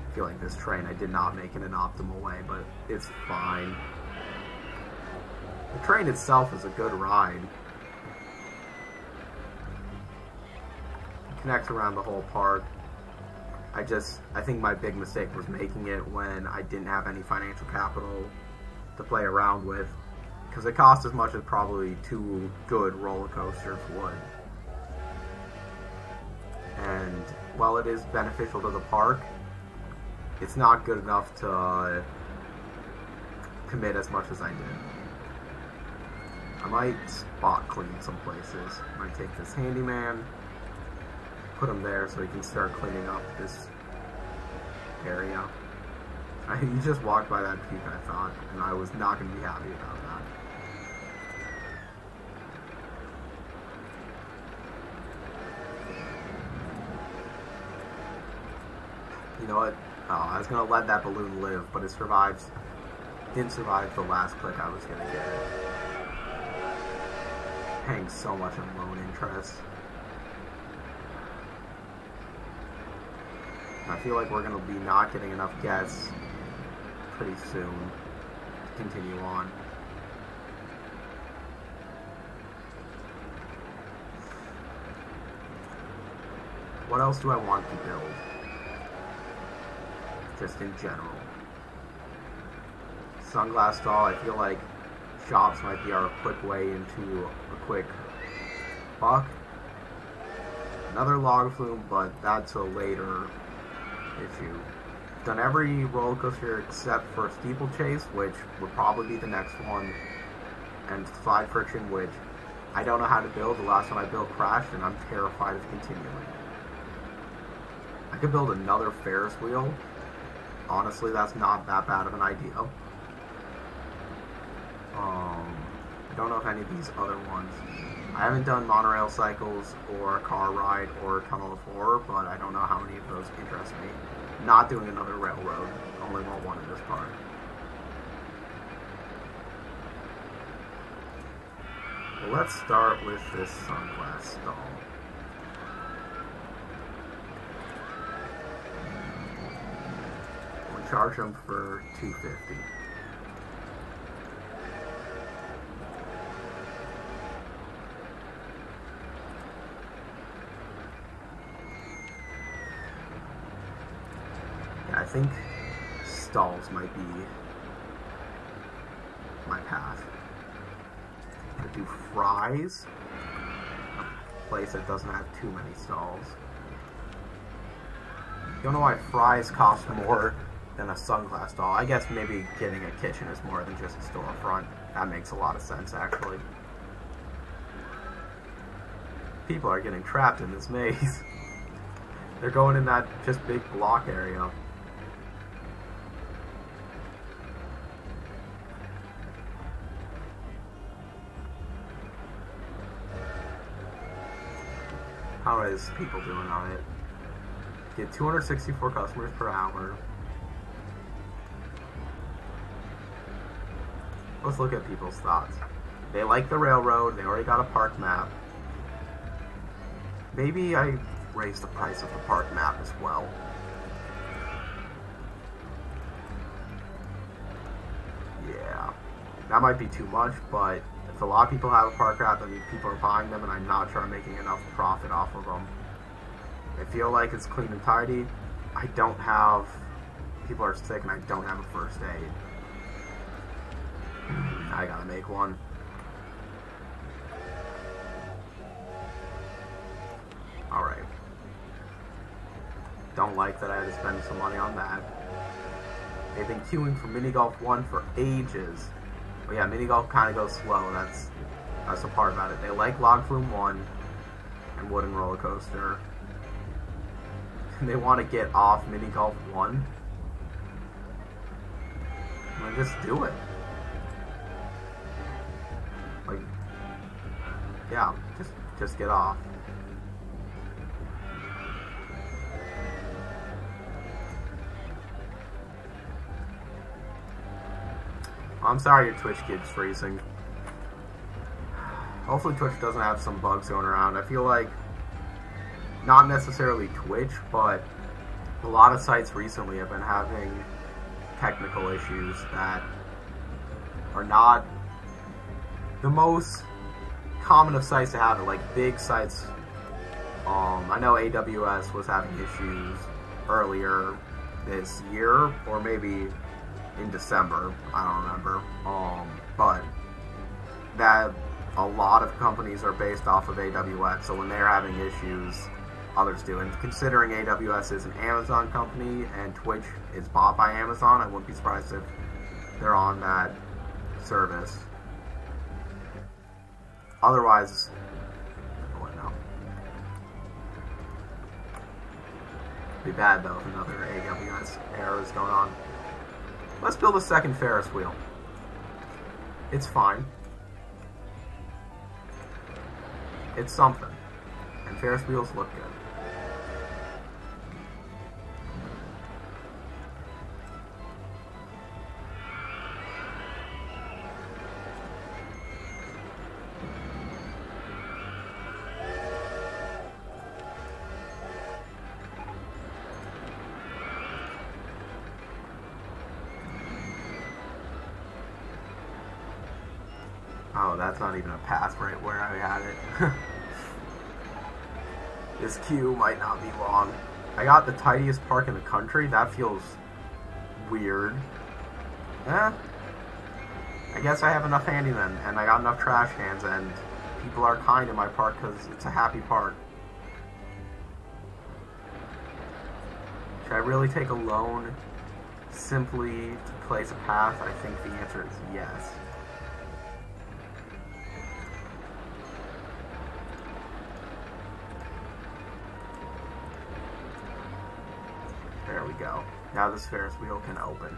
I feel like this train I did not make in an optimal way, but it's fine. The train itself is a good ride. It connects around the whole park. I think my big mistake was making it when I didn't have any financial capital to play around with, because it cost as much as probably 2 good roller coasters would. And while it is beneficial to the park, it's not good enough to commit as much as I did. I might spot clean some places. I might take this handyman, put him there so he can start cleaning up this area. You just walked by that puke, I thought, and I was not going to be happy about that. You know what? I was going to let that balloon live, but it didn't survive the last click I was going to get. Paying so much in loan interest. I feel like we're going to be not getting enough guests pretty soon to continue on. What else do I want to build? Just in general. Sunglass stall, I feel like shops might be our quick way into a quick buck. Another log flume, but that's a later issue. Done every roller coaster except for Steeplechase, which would probably be the next one, and Slide Friction, which I don't know how to build. The last one I built crashed, and I'm terrified of continuing. I could build another Ferris wheel. Honestly, that's not that bad of an idea. I don't know if any of these other ones. I haven't done monorail cycles or car ride or tunnel of horror, but I don't know how many of those interest me. Not doing another railroad. Only want one in this park. Well, let's start with this sunglass stall. We'll charge them for $250. I think stalls might be my path. I do fries, a place that doesn't have too many stalls. Don't know why fries cost more than a sunglass stall. I guess maybe getting a kitchen is more than just a storefront. That makes a lot of sense, actually. people are getting trapped in this maze. They're going in that just big block area. How is people doing on it? Get 264 customers per hour. Let's look at people's thoughts. They like the railroad. They already got a park map. Maybe I raise the price of the park map as well. Yeah. That might be too much, but if a lot of people have a park map, that means people are buying them, and I'm not sure I'm making enough profit off of them. I feel like it's clean and tidy. I don't have... People are sick, and I don't have a first aid. I gotta make one. Alright. Don't like that I had to spend some money on that. They've been queuing for Mini Golf 1 for ages. But yeah, Mini Golf kind of goes slow. That's the part about it. They like Log Flume 1 and Wooden Roller Coaster. And they want to get off Mini Golf 1. And just do it. Like, yeah, just get off. I'm sorry your Twitch keeps freezing. Hopefully Twitch doesn't have some bugs going around. I feel like, not necessarily Twitch, but a lot of sites recently have been having technical issues that are not the most common of sites to have it. Like big sites, I know AWS was having issues earlier this year, or maybe in December, I don't remember, but that a lot of companies are based off of AWS, so when they're having issues, others do. And considering AWS is an Amazon company and Twitch is bought by Amazon, I wouldn't be surprised if they're on that service. Otherwise, oh no. Be bad though if another AWS error is going on. Let's build a second Ferris wheel. It's fine. It's something. And Ferris wheels look good. Oh, that's not even a path right where I had it. This queue might not be long. I got the tidiest park in the country. That feels weird. I guess I have enough handymen, and I got enough trash cans, and people are kind in my park because it's a happy park. Should I really take a loan simply to place a path? I think the answer is yes. There we go. Now this Ferris wheel can open.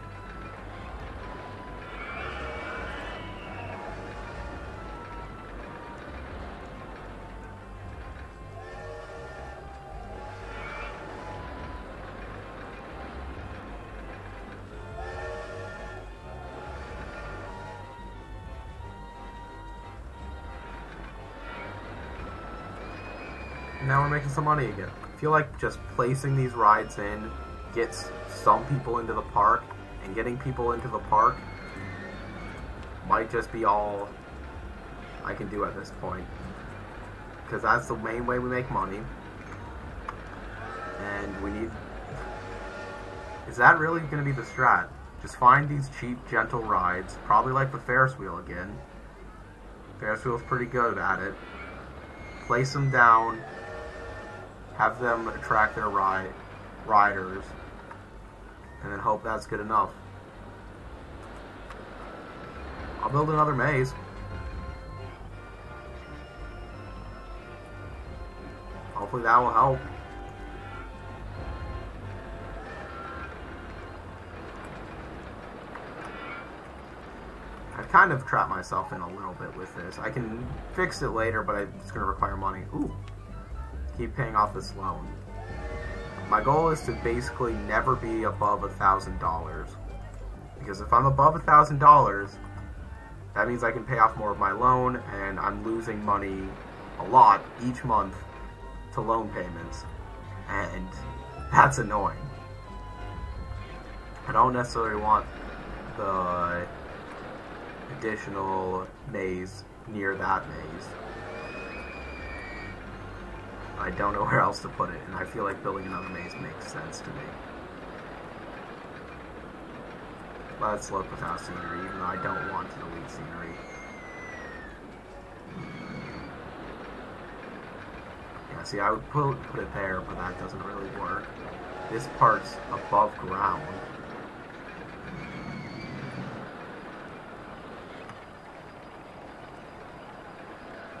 Now we're making some money again. I feel like just placing these rides in gets some people into the park, and getting people into the park might just be all I can do at this point, because that's the main way we make money. And we need... Is that really going to be the strat? Just find these cheap, gentle rides, probably like the Ferris wheel again. Ferris wheel's pretty good at it. Place them down, have them attract their riders, and then hope that's good enough. I'll build another maze. Hopefully that will help. I've kind of trapped myself in a little bit with this. I can fix it later, but it's going to require money. Ooh. Keep paying off this loan. My goal is to basically never be above $1,000. Because if I'm above $1,000, that means I can pay off more of my loan, and I'm losing money a lot each month to loan payments. And that's annoying. I don't necessarily want the additional maze near that maze. I don't know where else to put it, and I feel like building another maze makes sense to me. Let's look without scenery, even though I don't want to delete scenery. Yeah, see, I would put it there, but that doesn't really work. This part's above ground.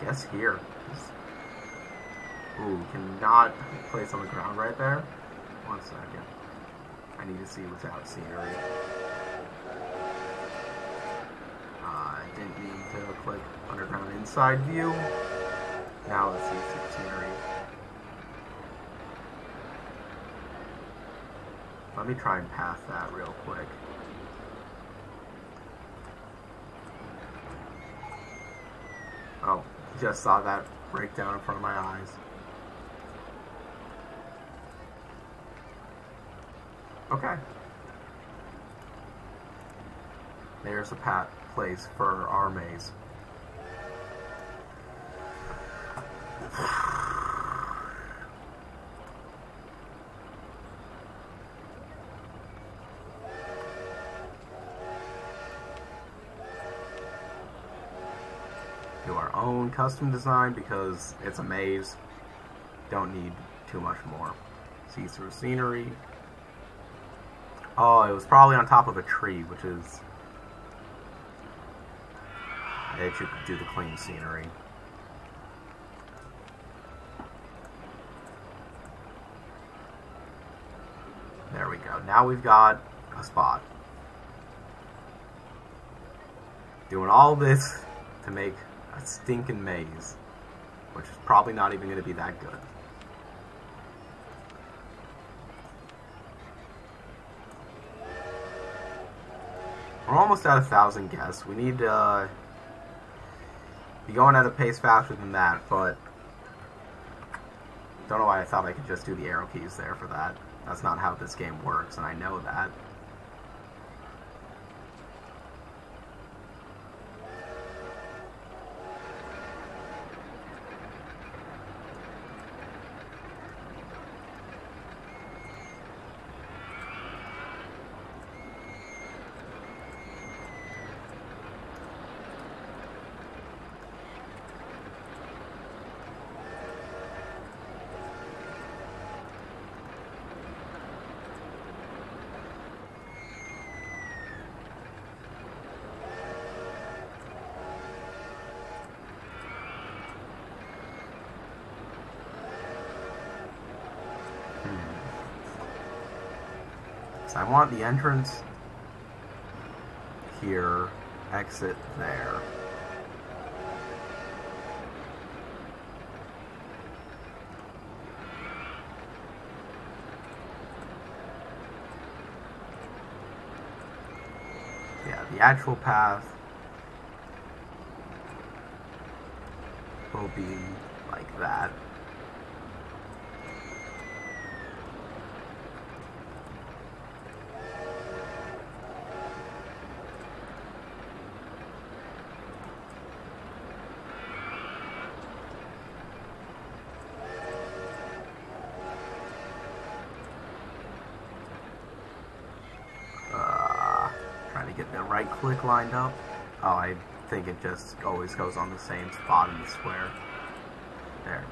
Guess here. Ooh, cannot place on the ground right there. 1 second. I need to see without scenery. I didn't mean to click underground inside view. Now let's see scenery. Let me try and path that real quick. Oh, just saw that break down in front of my eyes. Okay. There's a place for our maze. Do our own custom design because it's a maze. Don't need too much more. See-through scenery. Oh, it was probably on top of a tree, which is... It should do the clean scenery. There we go. Now we've got a spot. Doing all this to make a stinking maze, which is probably not even going to be that good. We're almost at 1,000 guests. We need to be going at a pace faster than that, but don't know why I thought I could just do the arrow keys there for that. That's not how this game works, and I know that. I want the entrance here, exit there. Yeah, the actual path will be like that. Get the right click lined up. Oh, I think it just always goes on the same spot in the square. There.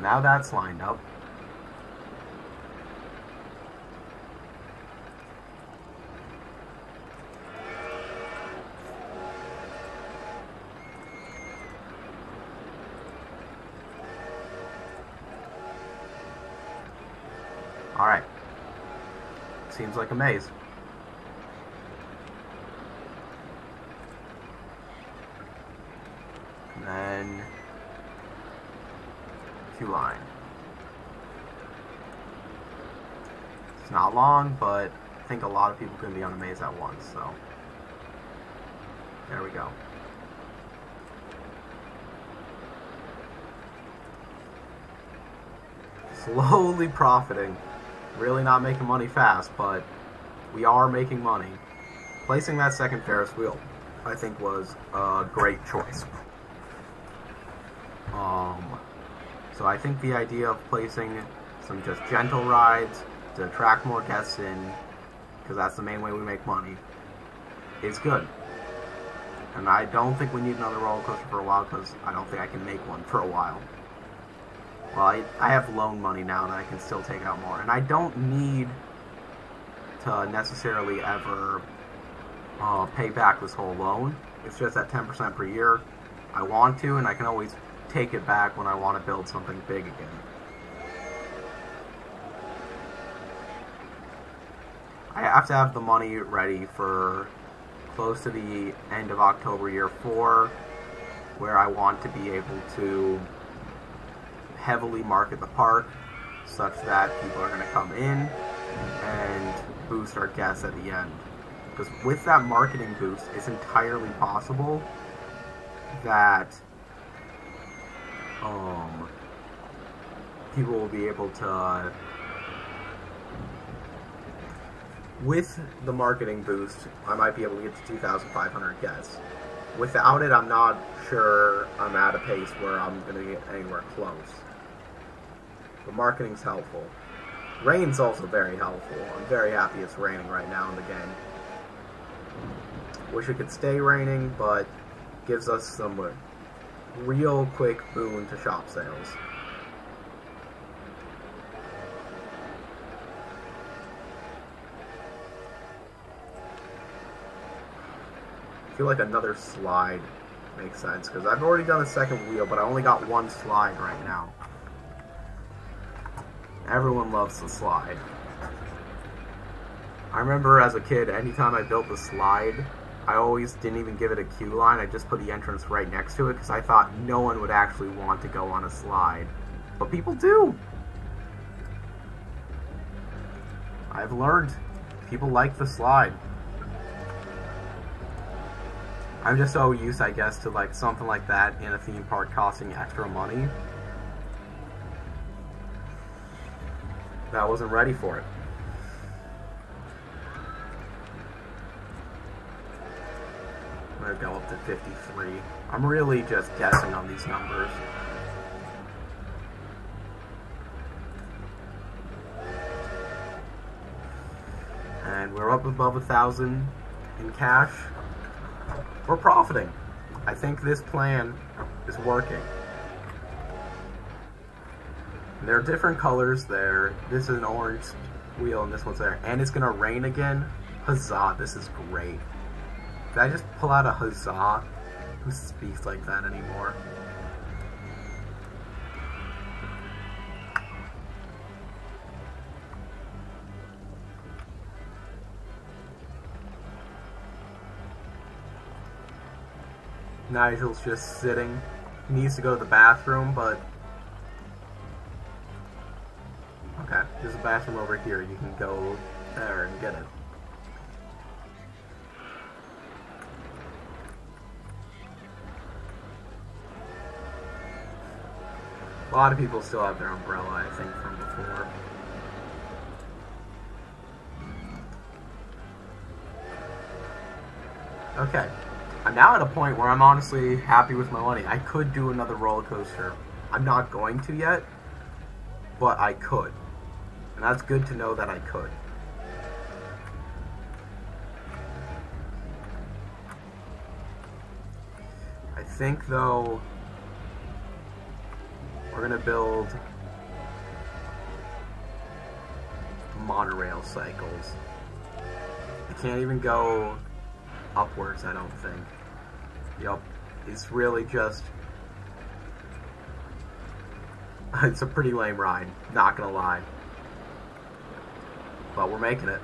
Now that's lined up. Alright. Seems like a maze. And then queue line. It's not long, but I think a lot of people can be on a maze at once, so there we go. Slowly profiting. Really not making money fast, but we are making money. Placing that second Ferris wheel, I think, was a great choice. So I think the idea of placing some just gentle rides to attract more guests in, because that's the main way we make money, is good. And I don't think we need another roller coaster for a while, because I don't think I can make one for a while. Well, I have loan money now that I can still take out more. And I don't need to necessarily ever pay back this whole loan. It's just at 10% per year. I want to, and I can always take it back when I want to build something big again. I have to have the money ready for close to the end of October year 4, where I want to be able to heavily market the park such that people are going to come in and boost our guests at the end. Because with that marketing boost, it's entirely possible that people will be able to, with the marketing boost, I might be able to get to 2,500 guests. Without it, I'm not sure I'm at a pace where I'm going to get anywhere close. But marketing's helpful. Rain's also very helpful. I'm very happy it's raining right now in the game. Wish it could stay raining, but gives us some real quick boon to shop sales. I feel like another slide makes sense, because I've already done a second wheel, but I only got one slide right now. Everyone loves the slide. I remember as a kid, anytime I built the slide, I always didn't even give it a queue line. I just put the entrance right next to it, because I thought no one would actually want to go on a slide. But people do! I've learned. People like the slide. I'm just so used, I guess, to like something like that in a theme park costing extra money that I wasn't ready for it. I'm gonna go up to 53. I'm really just guessing on these numbers. And we're up above 1,000 in cash. We're profiting. I think this plan is working. And there are different colors there. This is an orange wheel and this one's there. And it's gonna rain again. Huzzah, this is great. Did I just pull out a huzzah? Who speaks like that anymore? Nigel's just sitting. He needs to go to the bathroom, but... Okay, there's a bathroom over here. You can go there and get it. A lot of people still have their umbrella, I think, from before. Okay. I'm now at a point where I'm honestly happy with my money. I could do another roller coaster. I'm not going to yet, but I could. And that's good to know that I could. I think, though, we're going to build monorail cycles. You can't even go upwards, I don't think. Yep, it's really just... It's a pretty lame ride, not gonna lie. but we're making it.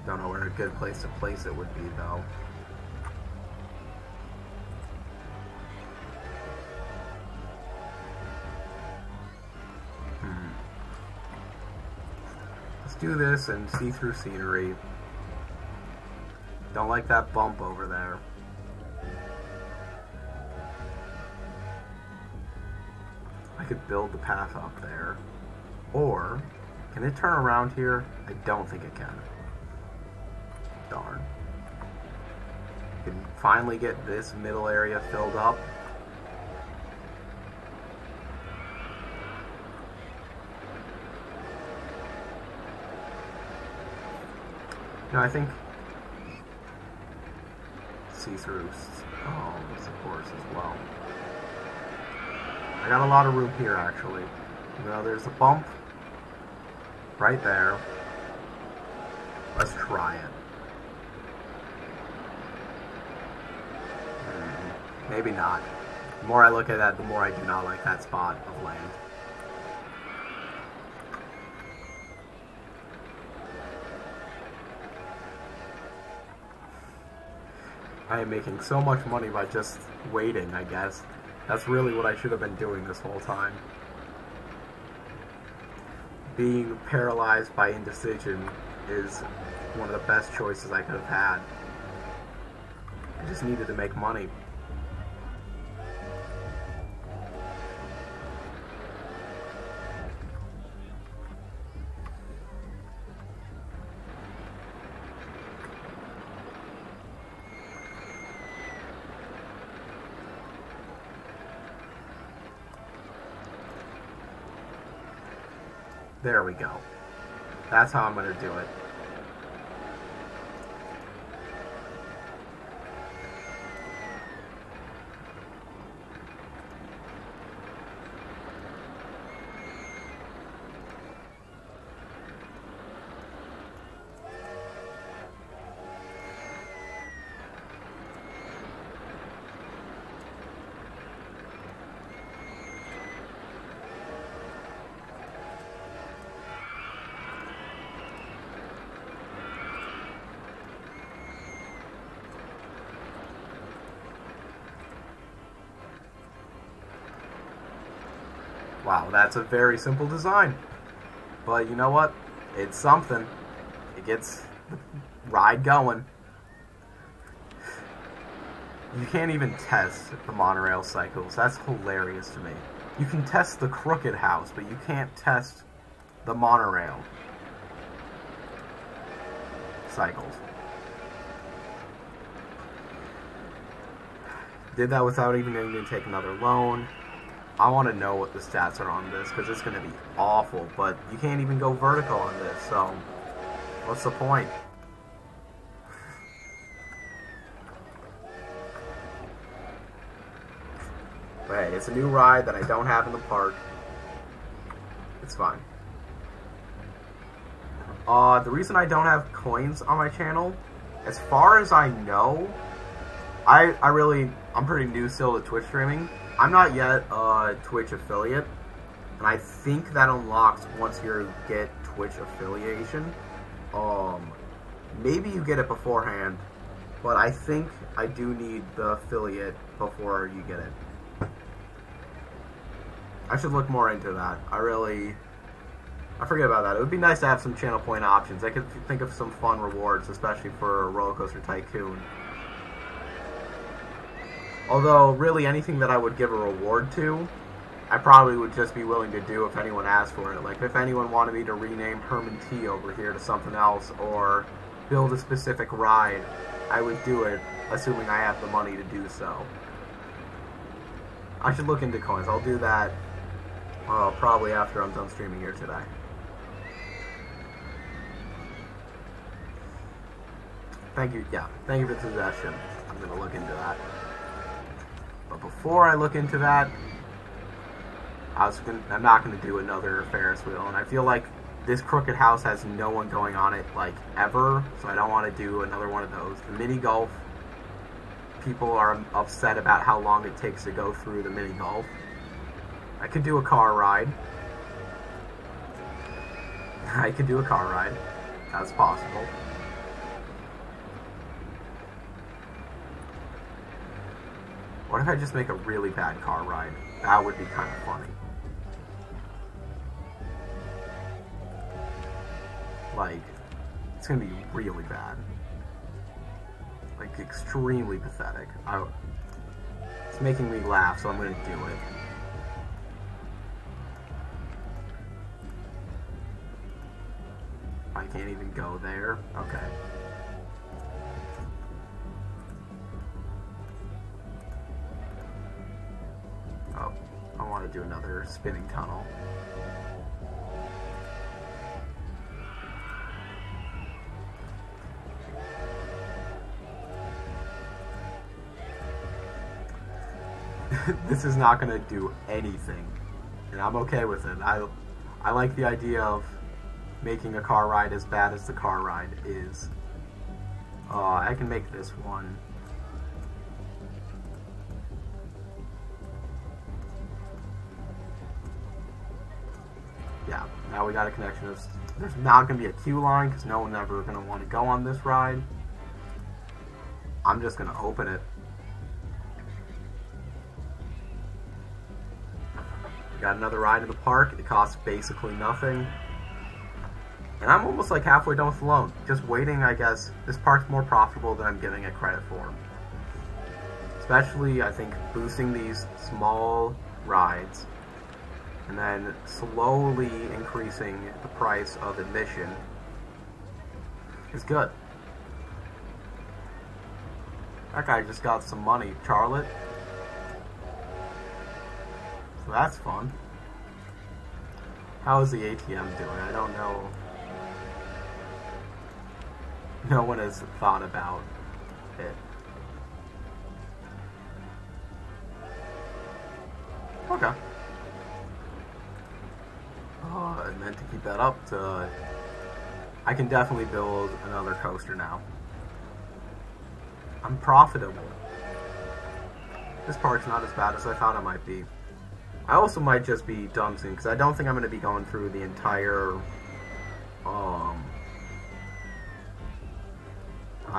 Don't know where a good place to place it would be, though. Let's do this and see through scenery. Don't like that bump over there. I could build the path up there. Or, can it turn around here? I don't think it can. Darn. Can finally get this middle area filled up. No, I think see-through. Oh, of course, as well. I got a lot of room here, actually. You know, there's a bump right there. Let's try it. Maybe not. The more I look at that, the more I do not like that spot of land. I am making so much money by just waiting, I guess. That's really what I should have been doing this whole time. Being paralyzed by indecision is one of the best choices I could have had. I just needed to make money. There we go. That's how I'm going to do it. Wow, that's a very simple design. But you know what? It's something. It gets the ride going. You can't even test the monorail cycles. That's hilarious to me. You can test the crooked house, but you can't test the monorail cycles. Did that without even needing to take another loan. I want to know what the stats are on this, because it's going to be awful, but you can't even go vertical on this, so what's the point? But hey, it's a new ride that I don't have in the park. It's fine. The reason I don't have coins on my channel, as far as I know, I'm pretty new still to Twitch streaming. I'm not yet a Twitch affiliate, and I think that unlocks once you get Twitch affiliation. Maybe you get it beforehand, but I think I do need the affiliate before you get it. I should look more into that. I forget about that. It would be nice to have some channel point options. I could think of some fun rewards, especially for Roller Coaster Tycoon. Although, really, anything that I would give a reward to, I probably would just be willing to do if anyone asked for it. Like, if anyone wanted me to rename Herman T over here to something else, or build a specific ride, I would do it, assuming I have the money to do so. I should look into coins. I'll do that, probably after I'm done streaming here today. Thank you, yeah, thank you for the suggestion. I'm going to look into that. But before I look into that, I'm not going to do another Ferris wheel, and I feel like this crooked house has no one going on it, like, ever, so I don't want to do another one of those. The mini golf, people are upset about how long it takes to go through the mini golf. I could do a car ride. I could do a car ride. That's possible. What if I just make a really bad car ride? That would be kind of funny. Like, it's gonna be really bad. Like, extremely pathetic. It's making me laugh, so I'm gonna do it. I can't even go there. Okay. Oh, I want to do another spinning tunnel. This is not going to do anything, and I'm okay with it. I like the idea of making a car ride as bad as the car ride is. I can make this one. Yeah, now we got a connection. There's not going to be a queue line because no one's ever going to want to go on this ride. I'm just going to open it. We got another ride in the park. It costs basically nothing. And I'm almost like halfway done with the loan. Just waiting, I guess. This park's more profitable than I'm giving it credit for. Especially, I think, boosting these small rides and then slowly increasing the price of admission is good. That guy just got some money. Charlotte. So that's fun. How is the ATM doing? I don't know. No one has thought about it. Okay. And then to keep that up, I can definitely build another coaster now. I'm profitable. This park's not as bad as I thought it might be. I also might just be done soon, because I don't think I'm going to be going through the entire, I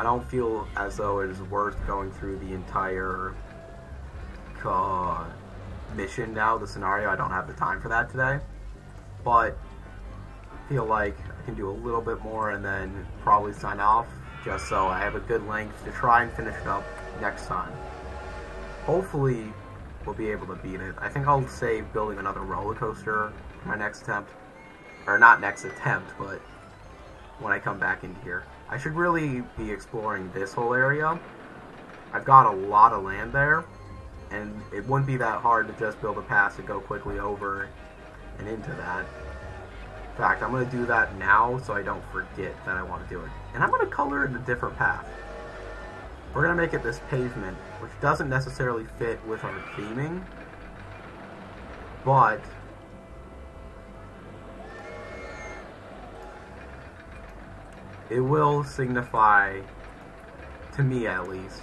don't feel as though it is worth going through the entire mission now, the scenario. I don't have the time for that today. But I feel like I can do a little bit more and then probably sign off, just so I have a good length to try and finish it up next time. Hopefully we'll be able to beat it. I think I'll save building another roller coaster for my next attempt. Or not next attempt, but when I come back into here. I should really be exploring this whole area. I've got a lot of land there, and it wouldn't be that hard to just build a pass to go quickly over and into that. In fact, I'm going to do that now so I don't forget that I want to do it. And I'm going to color it a different path. We're going to make it this pavement, which doesn't necessarily fit with our theming, but it will signify, to me at least,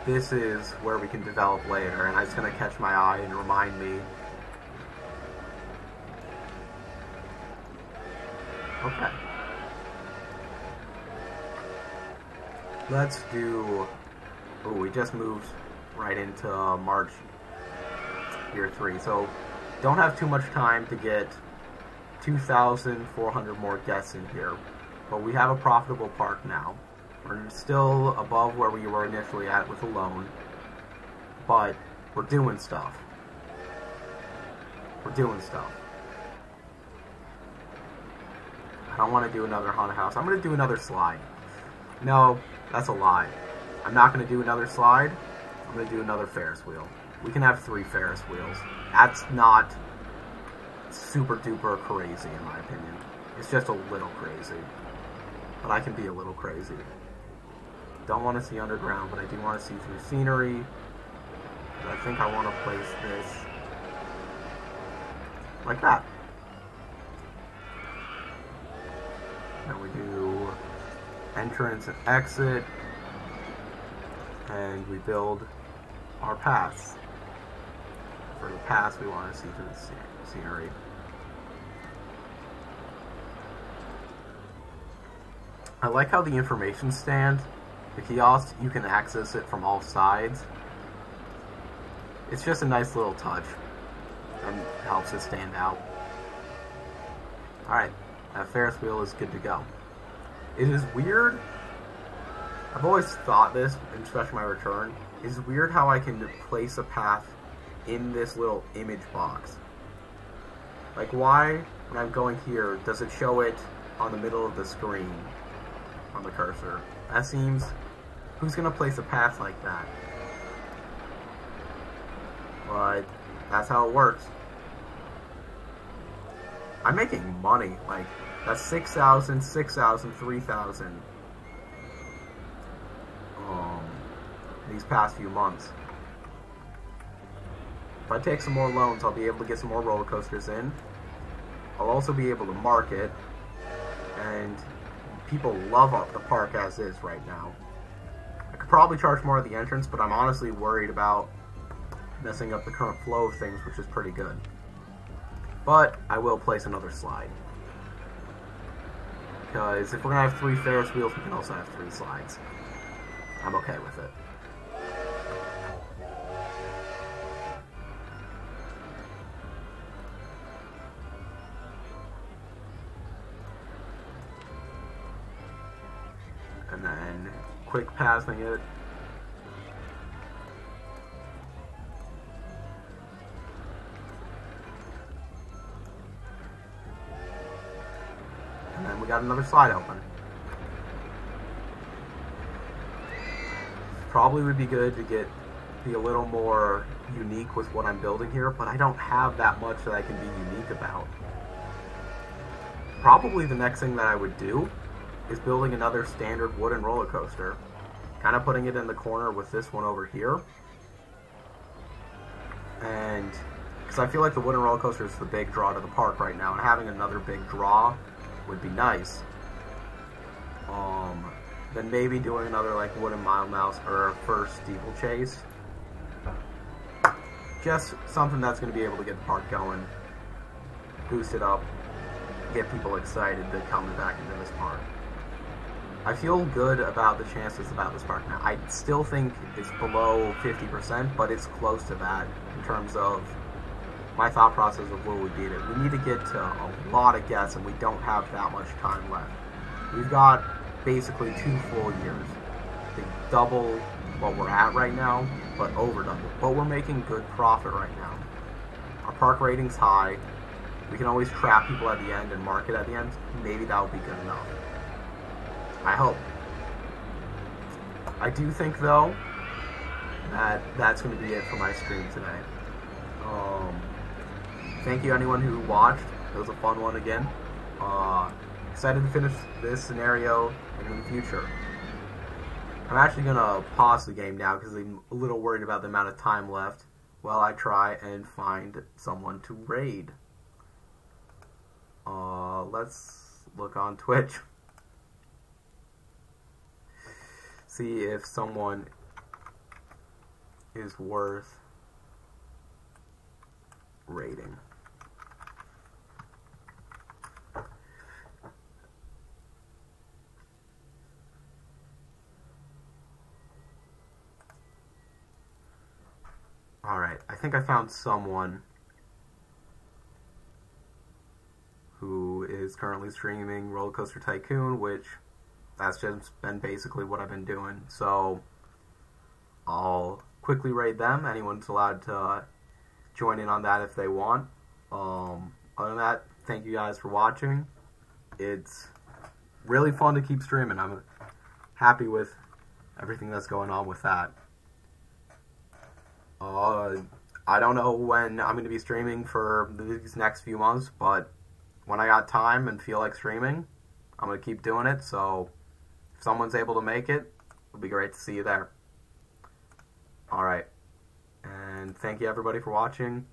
this is where we can develop later, and it's going to catch my eye and remind me. Okay. Let's do... Oh, we just moved right into March year 3, so don't have too much time to get 2,400 more guests in here, but we have a profitable park now. We're still above where we were initially at with the loan, but we're doing stuff. We're doing stuff. I don't want to do another haunted house. I'm going to do another slide. No, that's a lie. I'm not going to do another slide. I'm going to do another Ferris wheel. We can have 3 Ferris wheels. That's not super duper crazy in my opinion. It's just a little crazy. But I can be a little crazy. Don't want to see underground, but I do want to see through scenery. I think I want to place this like that. And we do entrance and exit, and we build our paths. For the paths, we want to see through the scenery. I like how the information stand, the kiosk, you can access it from all sides. It's just a nice little touch and helps it stand out. Alright, that Ferris wheel is good to go. It is weird. I've always thought this, especially my return. It's weird how I can place a path in this little image box. Like, why, when I'm going here, does it show it on the middle of the screen on the cursor? That seems... Who's gonna place a path like that? But that's how it works. I'm making money. Like, that's 6,000, 6,000, 3,000. These past few months. If I take some more loans, I'll be able to get some more roller coasters in. I'll also be able to market, and people love up the park as is right now. I could probably charge more at the entrance, but I'm honestly worried about messing up the current flow of things, which is pretty good. But I will place another slide. Because if we're going to have 3 Ferris wheels, we can also have 3 slides. I'm okay with it. And then quick passing it. And then we got another slide open. Probably would be good to be a little more unique with what I'm building here, but I don't have that much that I can be unique about. Probably the next thing that I would do is building another standard wooden roller coaster. Kind of putting it in the corner with this one over here. And because I feel like the wooden roller coaster is the big draw to the park right now, and having another big draw would be nice. Then maybe doing another like wooden Mile Mouse or a first steeplechase. Just something that's going to be able to get the park going, boost it up, get people excited to come back into this park. I feel good about the chances about this park now. I still think it's below 50%, but it's close to that in terms of my thought process of where we beat it. We need to get to a lot of guests, and we don't have that much time left. We've got basically 2 full years to double what we're at right now, but over double. But we're making good profit right now. Our park rating's high. We can always trap people at the end and market at the end. Maybe that will be good enough. I hope. I do think, though, that that's going to be it for my stream today. Thank you anyone who watched. It was a fun one again. Excited to finish this scenario in the future. I'm actually going to pause the game now because I'm a little worried about the amount of time left while I try and find someone to raid. Let's look on Twitch. See if someone is worth raiding. Alright, I think I found someone who is currently streaming Roller Coaster Tycoon, which that's just been basically what I've been doing. So I'll quickly raid them. Anyone's allowed to join in on that if they want. Other than that, thank you guys for watching. It's really fun to keep streaming. I'm happy with everything that's going on with that. I don't know when I'm going to be streaming for these next few months, but when I got time and feel like streaming, I'm going to keep doing it. So if someone's able to make it, it'll be great to see you there. Alright. And thank you everybody for watching.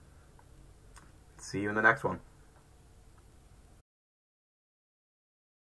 See you in the next one.